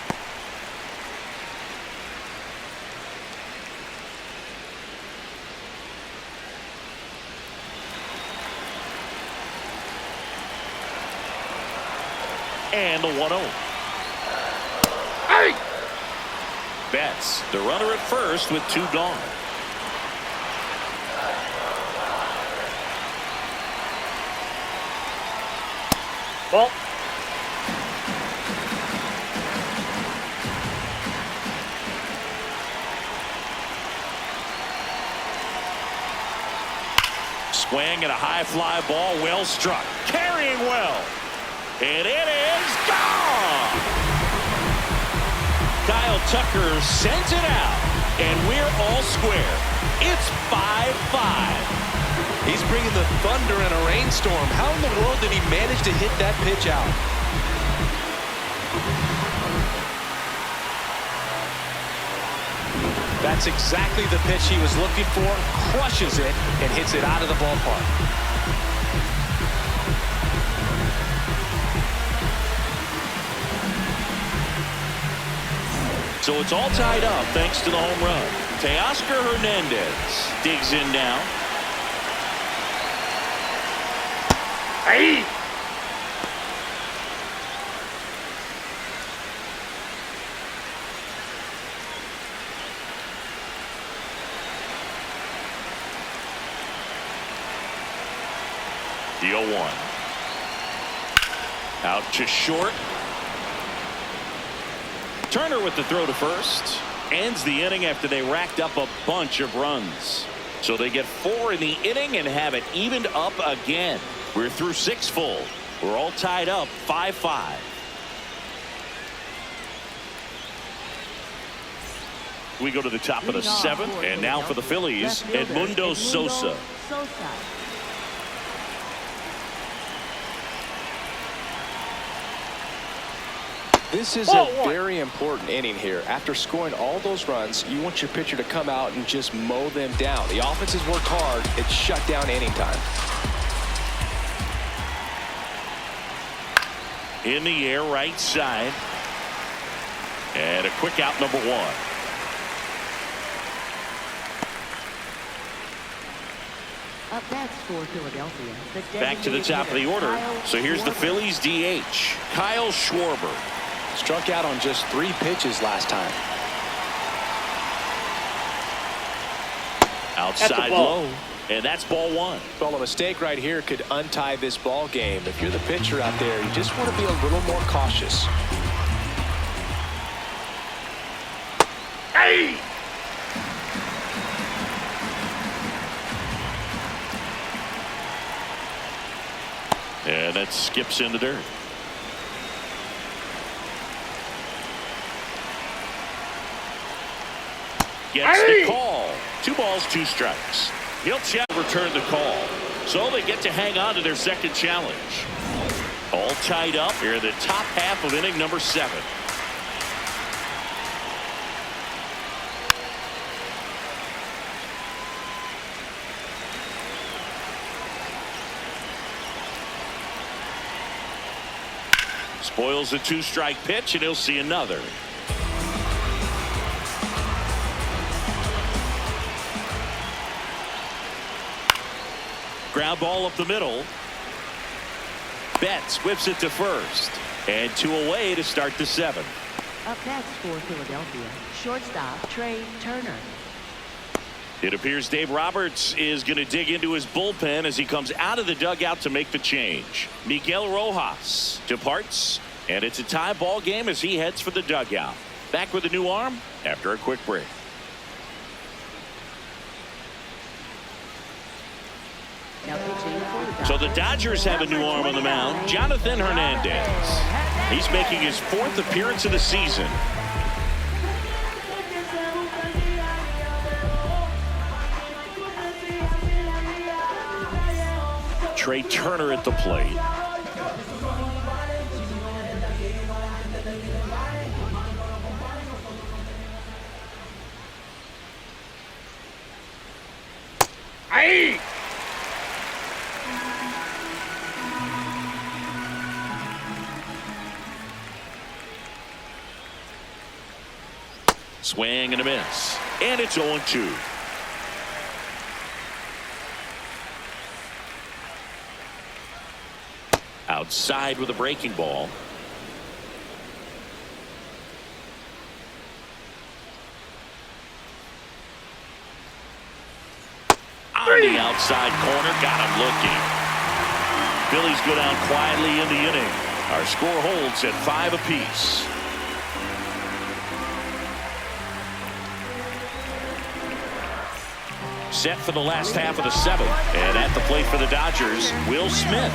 And the 1-0. Hey! Betts, the runner at first with 2 gone. Ball. Swing and a high fly ball, well struck. Carrying well. And it is gone! Kyle Tucker sends it out, and we're all square. It's 5-5. He's bringing the thunder in a rainstorm. How in the world did he manage to hit that pitch out? That's exactly the pitch he was looking for. Crushes it and hits it out of the ballpark. So it's all tied up thanks to the home run. Teoscar Hernandez digs in now. Hey! The 0-1. Out to short. Turner with the throw to first. Ends the inning after they racked up a bunch of runs. So they get 4 in the inning and have it evened up again. We're through 6 full. We're all tied up 5-5. We go to the top of the 7th, and now for the Phillies, Edmundo Sosa. This is a very important inning here. After scoring all those runs, you want your pitcher to come out and just mow them down. The offense has worked hard. It's shut down inning time. In the air, right side. And a quick out, number 1. Up next for Philadelphia. Back to the top of the order. So here's the Phillies DH, Kyle Schwarber. Struck out on just 3 pitches last time. Outside low, and that's ball 1. Well, a mistake right here could untie this ball game. If you're the pitcher out there, you just want to be a little more cautious. Hey! And that skips in the dirt. Gets the call. 2 balls, 2 strikes. He'll return the call. So they get to hang on to their second challenge. All tied up here in the top half of inning number 7. Spoils a 2-strike pitch, and he'll see another. Ground ball up the middle. Betts whips it to first. And 2 away to start the 7th. Up next for Philadelphia, shortstop Trey Turner. It appears Dave Roberts is going to dig into his bullpen as he comes out of the dugout to make the change. Miguel Rojas departs, and it's a tie ball game as he heads for the dugout. Back with a new arm after a quick break. Now pitching for the So the Dodgers have a new arm on the mound, Jonathan Hernandez. He's making his 4th appearance of the season. Trey Turner at the plate. Hey! Swing and a miss. And it's 0-2. Outside with a breaking ball. On the outside corner, got him looking. Phillies go down quietly in the inning. Our score holds at 5 apiece. Set for the last half of the 7th. And at the plate for the Dodgers, Will Smith.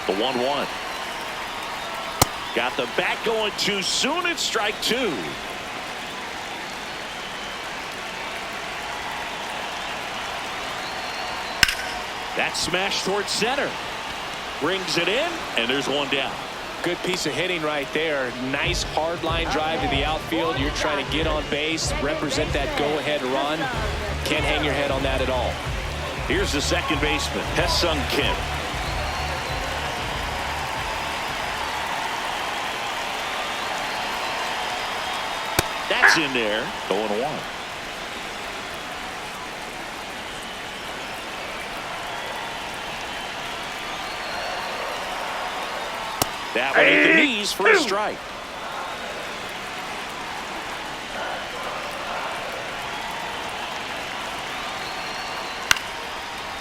The 1-1. Got the bat going too soon. It's strike 2. That's smashed towards center. Brings it in, and there's one down. Good piece of hitting right there. Nice hard line drive to the outfield. You're trying to get on base, represent that go-ahead run. Can't hang your head on that at all. Here's the second baseman, Hesung Kim. That's in there. 0-1. That one hit the knees for a strike.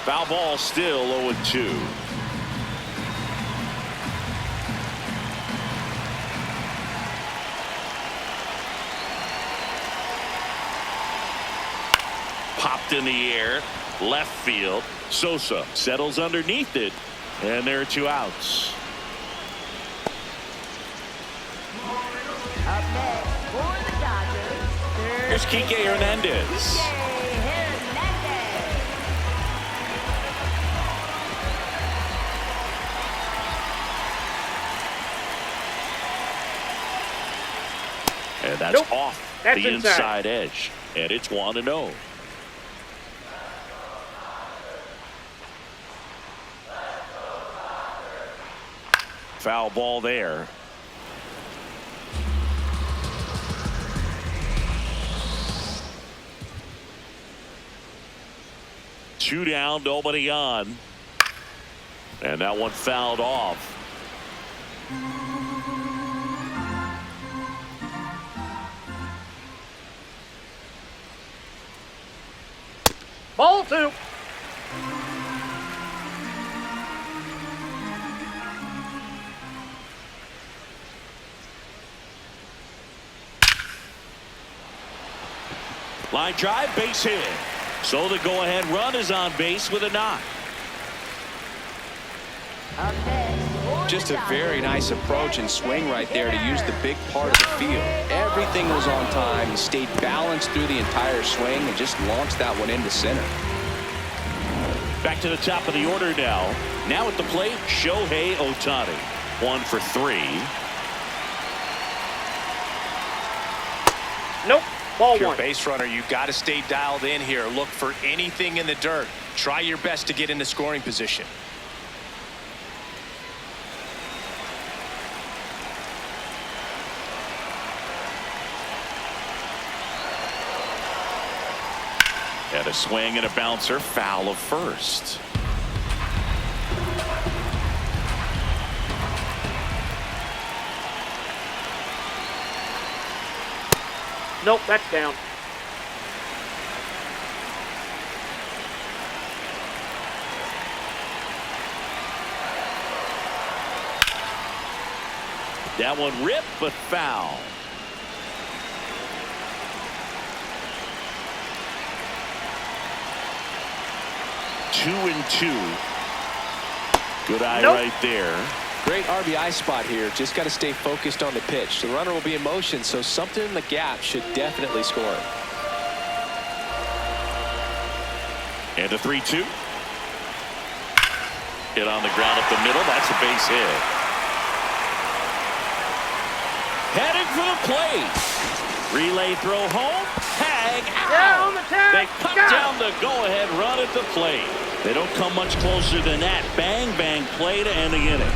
Foul ball, still 0-2. Popped in the air, left field. Sosa settles underneath it, and there are 2 outs. Up next for the Dodgers. Here's Kike Hernandez. And that's off That's the inside. inside edge. And it's 1-0. Foul ball there. Two down, nobody on. And that one fouled off. Ball 2. Line drive, base hit. So the go-ahead run is on base with a knock. Up next for Just the a very Dodgers. nice approach and swing right there to use the big part of the field. Everything was on time. He stayed balanced through the entire swing and just launched that one into center. Back to the top of the order now. Now at the plate, Shohei Ohtani. 1 for 3. Nope. Ball If you're a 1. base runner, you got to stay dialed in here. Look for anything in the dirt. Try your best to get into scoring position. And a swing and a bouncer, foul of first. Nope, that's down. That one ripped, but foul. Two and two. Good eye right there. Great RBI spot here. Just got to stay focused on the pitch. The runner will be in motion, so something in the gap should definitely score. And a 3-2. Hit on the ground up the middle. That's a base hit. Heading for the plate. Relay throw home. Tag out. Yeah, on the tag. They cut down the go-ahead run at the plate. They don't come much closer than that. Bang, bang play to end the inning.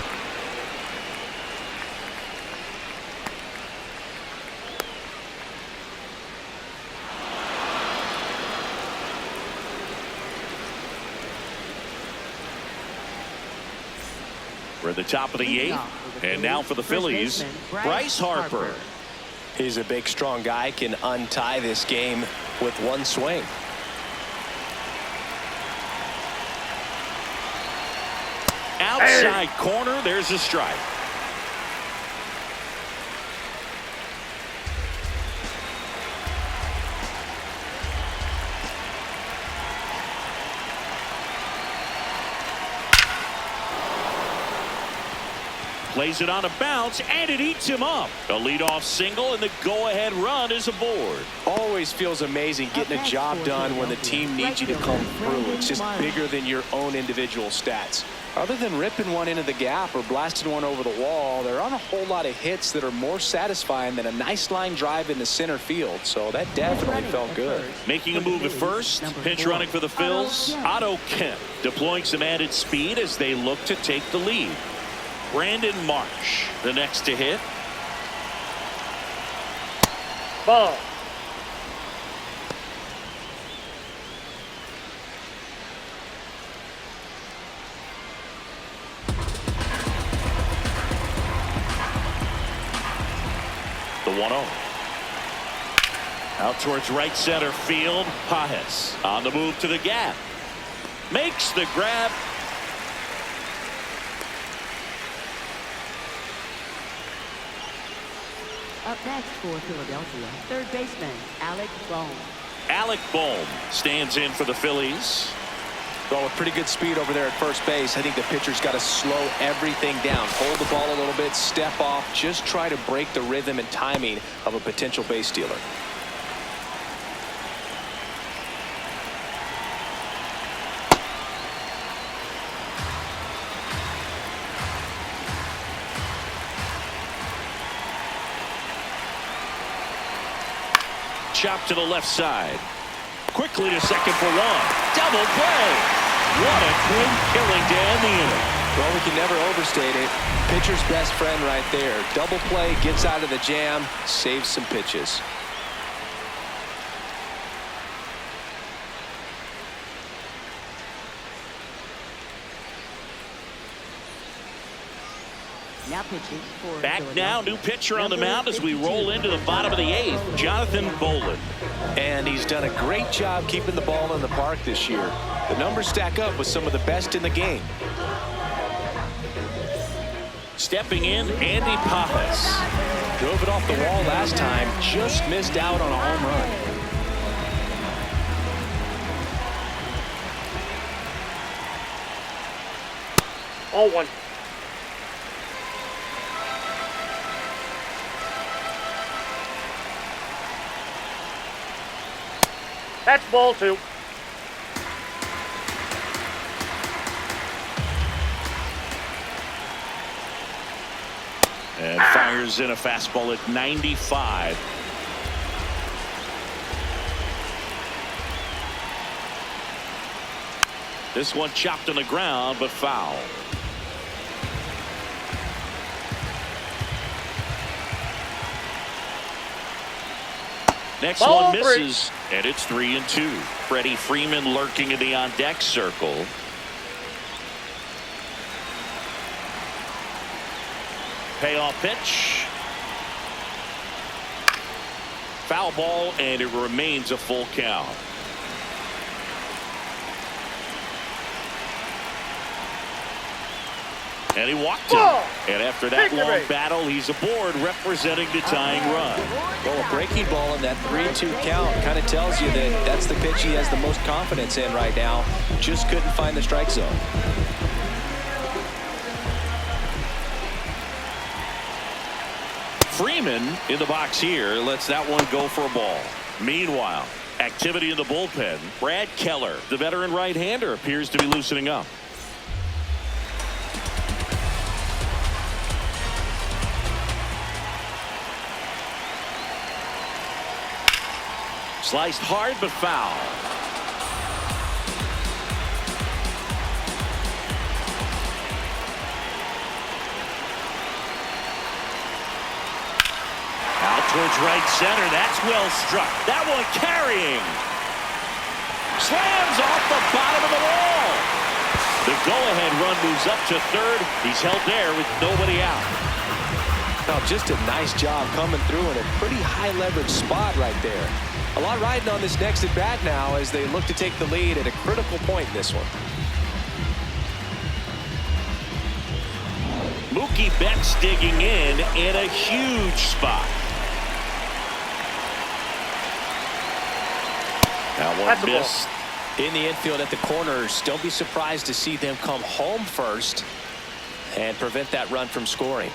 We're at the top of the 8th, and now for the Phillies, Bryce Harper. He's a big, strong guy, can untie this game with one swing. Outside corner, there's a strike. Plays it on a bounce, and it eats him up. A leadoff single, and the go-ahead run is aboard. Always feels amazing getting a job done when the team needs you to come through. It's just bigger than your own individual stats. Other than ripping one into the gap or blasting one over the wall, there aren't a whole lot of hits that are more satisfying than a nice line drive into center field. So that definitely felt good. Making a move at first, pinch running for the Phils, Otto Kemp deploying some added speed as they look to take the lead. Brandon Marsh, the next to hit. Ball. The 1-0. Out towards right center field. Pajes on the move to the gap. Makes the grab. Up next for Philadelphia, third baseman, Alec Bohm. Alec Bohm stands in for the Phillies. Well, with pretty good speed over there at first base, I think the pitcher's got to slow everything down. Hold the ball a little bit, step off, just try to break the rhythm and timing of a potential base stealer. Chop to the left side. Quickly to second for one. Double play. What a quick killing to end the inning. Well, we can never overstate it. Pitcher's best friend right there. Double play, gets out of the jam, saves some pitches. Now pitching for Back now, new pitcher on the Number mound as we 52. roll into the bottom of the 8th, Jonathan Bolin. And he's done a great job keeping the ball in the park this year. The numbers stack up with some of the best in the game. Stepping in, Andy Pajes. Drove it off the wall last time, just missed out on a home run. All one. That's ball 2. And fires in a fastball at 95. This one chopped on the ground, but foul. Next Ball one misses, and it's 3-2. Freddie Freeman lurking in the on-deck circle. Payoff pitch. Foul ball, and it remains a full count. And he walked him. And after that long battle, he's aboard representing the tying run. Well, a breaking ball in that 3-2 count kind of tells you that that's the pitch he has the most confidence in right now. Just couldn't find the strike zone. Freeman in the box here lets that one go for a ball. Meanwhile, activity in the bullpen. Brad Keller, the veteran right-hander, appears to be loosening up. Sliced hard but foul. Out towards right center. That's well struck. That one carrying. Slams off the bottom of the wall. The go-ahead run moves up to third. He's held there with nobody out. Now, just a nice job coming through in a pretty high leverage spot right there. A lot riding on this next at bat now as they look to take the lead at a critical point in this one. Mookie Betts digging in a huge spot. That one missed. In the infield at the corners, don't be surprised to see them come home first and prevent that run from scoring.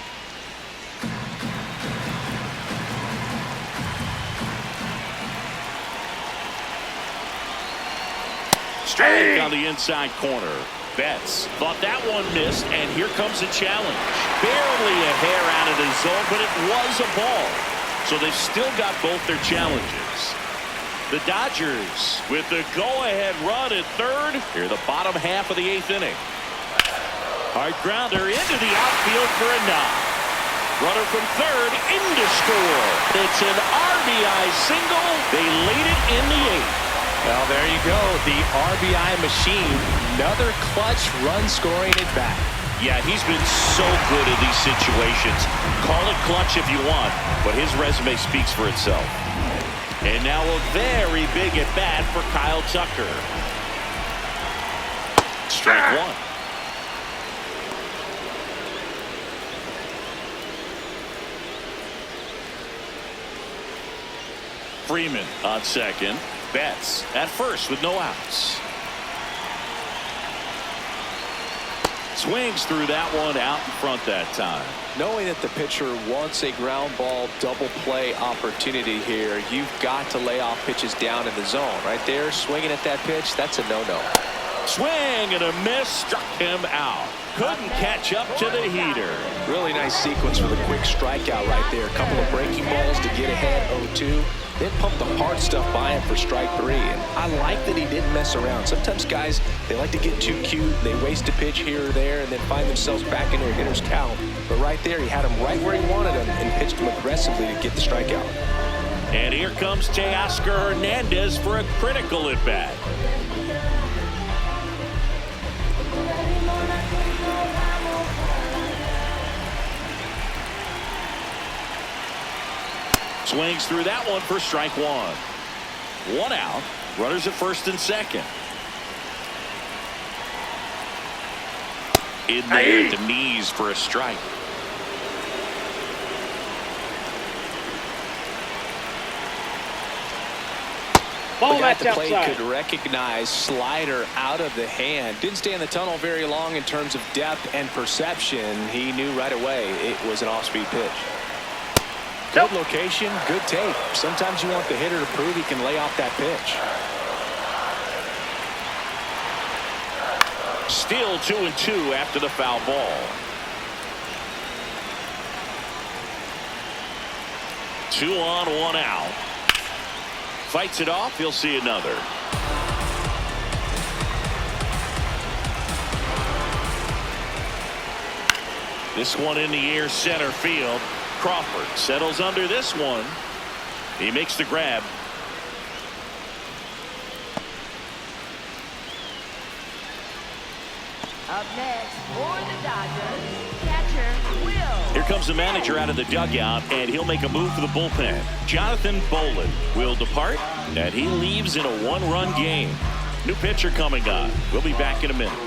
Strike on the inside corner. Betts thought that one missed, and here comes a challenge. Barely a hair out of the zone, but it was a ball. So they've still got both their challenges. The Dodgers with the go-ahead run at third. Here, the bottom half of the 8th inning. Hard grounder into the outfield for a knock. Runner from third in to score. It's an RBI single. They lead it in the 8th. Well, there you go. The RBI machine. Another clutch run scoring at bat. Yeah, he's been so good in these situations. Call it clutch if you want, but his resume speaks for itself. And now a very big at bat for Kyle Tucker. Strike one. Freeman on second. Betts at first with no outs. Swings through that one out in front that time. Knowing that the pitcher wants a ground ball double play opportunity here, you've got to lay off pitches down in the zone. Right there, swinging at that pitch, that's a no-no. Swing and a miss, struck him out. Couldn't catch up to the heater. Really nice sequence for the quick strikeout right there. A couple of breaking balls to get ahead 0-2. Then pump the hard stuff by him for strike 3. And I like that he didn't mess around. Sometimes guys, they like to get too cute. They waste a pitch here or there and then find themselves back into a hitter's count. But right there, he had him right where he wanted him and pitched him aggressively to get the strikeout. And here comes Teoscar Hernandez for a critical at bat. Swings through that one for strike one. One out. Runners at first and second. In there at the knees for a strike. Ball, the guy at that's the plate outside. could recognize slider out of the hand. Didn't stay in the tunnel very long in terms of depth and perception. He knew right away it was an off-speed pitch. Good location, good take. Sometimes you want the hitter to prove he can lay off that pitch. Still 2-2 after the foul ball. 2 on, 1 out. Fights it off. He'll see another. This one in the air, center field. Crawford settles under this one. He makes the grab. Up next for the Dodgers, catcher Will. Here comes the manager out of the dugout, and he'll make a move for the bullpen. Jonathan Bolin will depart, and he leaves in a one-run game. New pitcher coming on. We'll be back in a minute.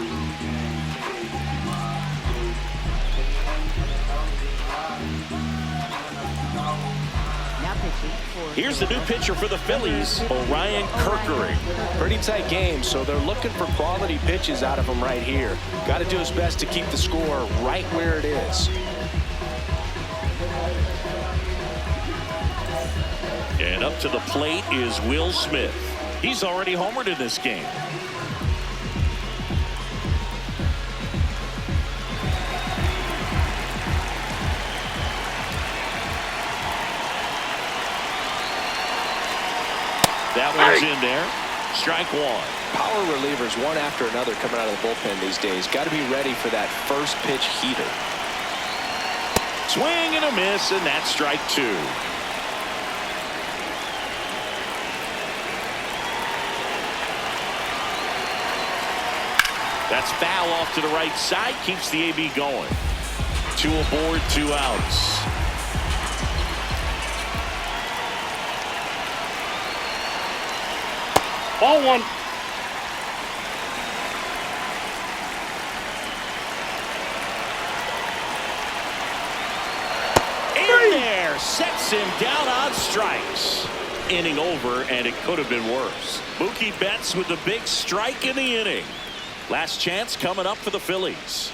Now pitching for Here's the new pitcher for the Phillies, Orion Kerkering. Pretty tight game, so they're looking for quality pitches out of him right here. Got to do his best to keep the score right where it is. And up to the plate is Will Smith. He's already homered in this game. That one's in there. Strike one. Power relievers one after another coming out of the bullpen these days. Got to be ready for that first pitch heater. Swing and a miss, and that's strike two. That's foul off to the right side. Keeps the AB going. 2 aboard, 2 outs. Ball one. In there, sets him down on strikes. Inning over, and it could have been worse. Mookie Betts with the big strike in the inning. Last chance coming up for the Phillies.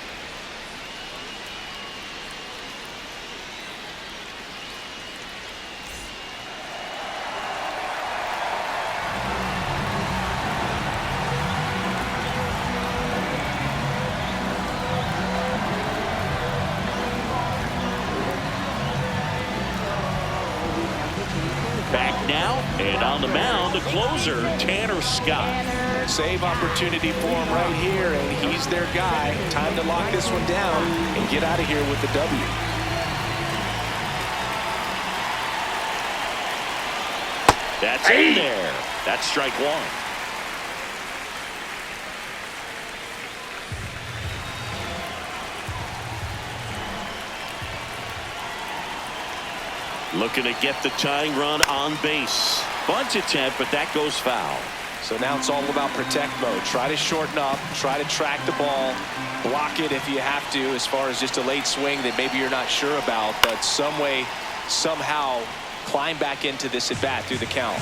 Back now, and on the mound, the closer, Tanner Scott. Save opportunity for him right here, and he's their guy. Time to lock this one down and get out of here with the W. That's in there. That's strike one. Looking to get the tying run on base. Bunt attempt, but that goes foul. So now it's all about protect mode. Try to shorten up, try to track the ball, block it if you have to, as far as just a late swing that maybe you're not sure about, but some way, somehow climb back into this at bat through the count.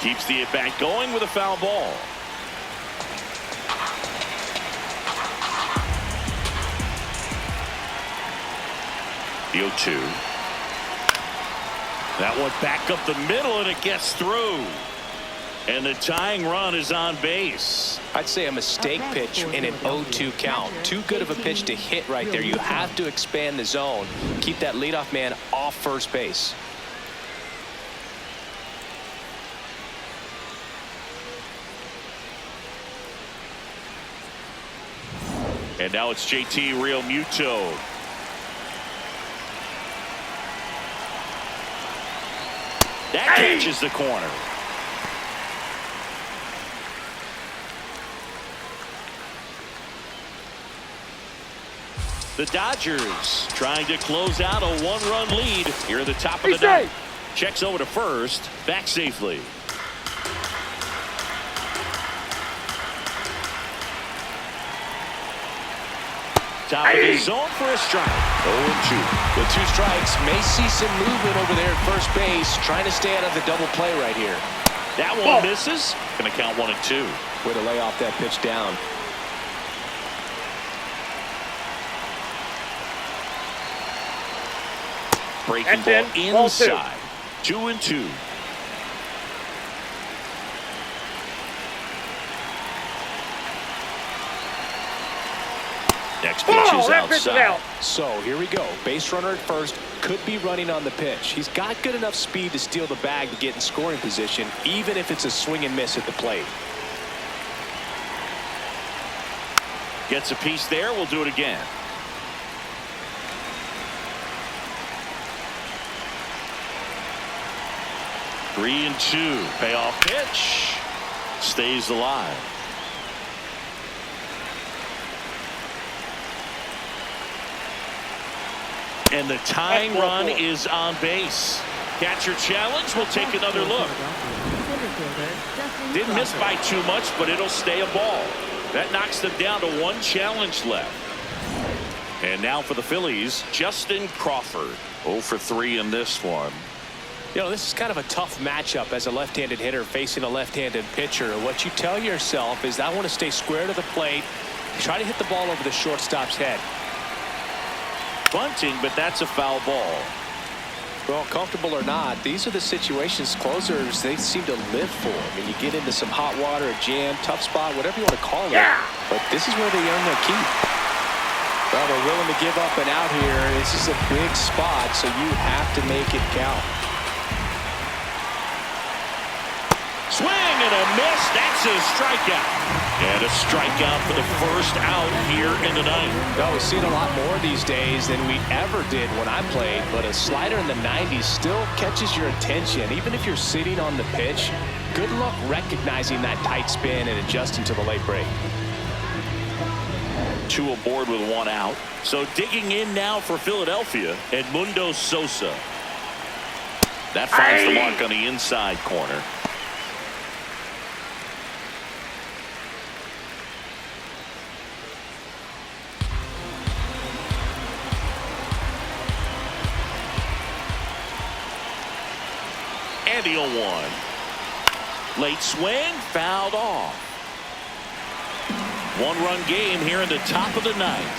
Keeps the at bat going with a foul ball. The 0-2. That one back up the middle, and it gets through. And the tying run is on base. I'd say a mistake pitch in an 0-2 count. Too good of a pitch to hit right there. You have to expand the zone. Keep that leadoff man off first base. And now it's JT Realmuto. That catches the corner. The Dodgers trying to close out a one-run lead here at the top of the ninth. Checks over to first, back safely. Top of the zone for a strike. 0-2. With 2 strikes, may see some movement over there at first base, trying to stay out of the double play right here. That one misses. Going to count 1-2. Way to lay off that pitch down. Breaking ball inside. 2-2. Next pitch is outside. So here we go. Base runner at first, could be running on the pitch. He's got good enough speed to steal the bag to get in scoring position, even if it's a swing and miss at the plate. Gets a piece there. We'll do it again. Three and two. Payoff pitch. Stays alive. And the tying run is on base. Catcher challenge. We'll take another look. Didn't miss by too much, but it'll stay a ball. That knocks them down to one challenge left. And now for the Phillies, Justin Crawford. 0 for 3 in this one. You know, this is kind of a tough matchup as a left-handed hitter facing a left-handed pitcher. What you tell yourself is, I want to stay square to the plate, try to hit the ball over the shortstop's head. Bunting, but that's a foul ball. Well, comfortable or not, these are the situations closers they seem to live for. I mean, you get into some hot water, a jam, tough spot, whatever you want to call it. But this is where they earn their keep. Well, they're willing to give up and out here. This is a big spot, so you have to make it count. Swing and a miss. That's a strikeout. And a strikeout for the first out here in the ninth. No, we've seen a lot more these days than we ever did when I played, but a slider in the 90s still catches your attention. Even if you're sitting on the pitch, good luck recognizing that tight spin and adjusting to the late break. 2 aboard with 1 out. So digging in now for Philadelphia, Edmundo Sosa. That finds the mark on the inside corner. And the 0-1. Late swing, fouled off. 1-run game here in the top of the ninth.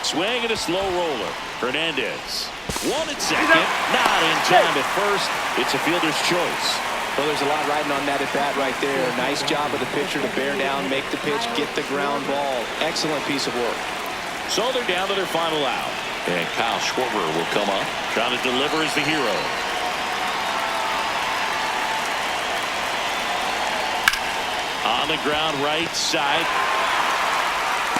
Swing and a slow roller. Hernandez. 1 at second. Not in time at first. It's a fielder's choice. Well, there's a lot riding on that at bat right there. Nice job of the pitcher to bear down, make the pitch, get the ground ball. Excellent piece of work. So they're down to their final out. And Kyle Schwarber will come up, trying to deliver as the hero. On the ground, right side.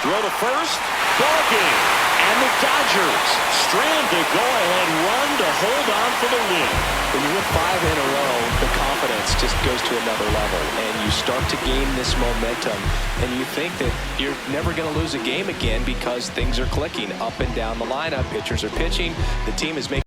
Throw to first. Ball game. And the Dodgers strand the go-ahead run to hold on for the win. When you win 5 in a row, the confidence just goes to another level, and you start to gain this momentum, and you think that you're never going to lose a game again because things are clicking up and down the lineup. Pitchers are pitching. The team is making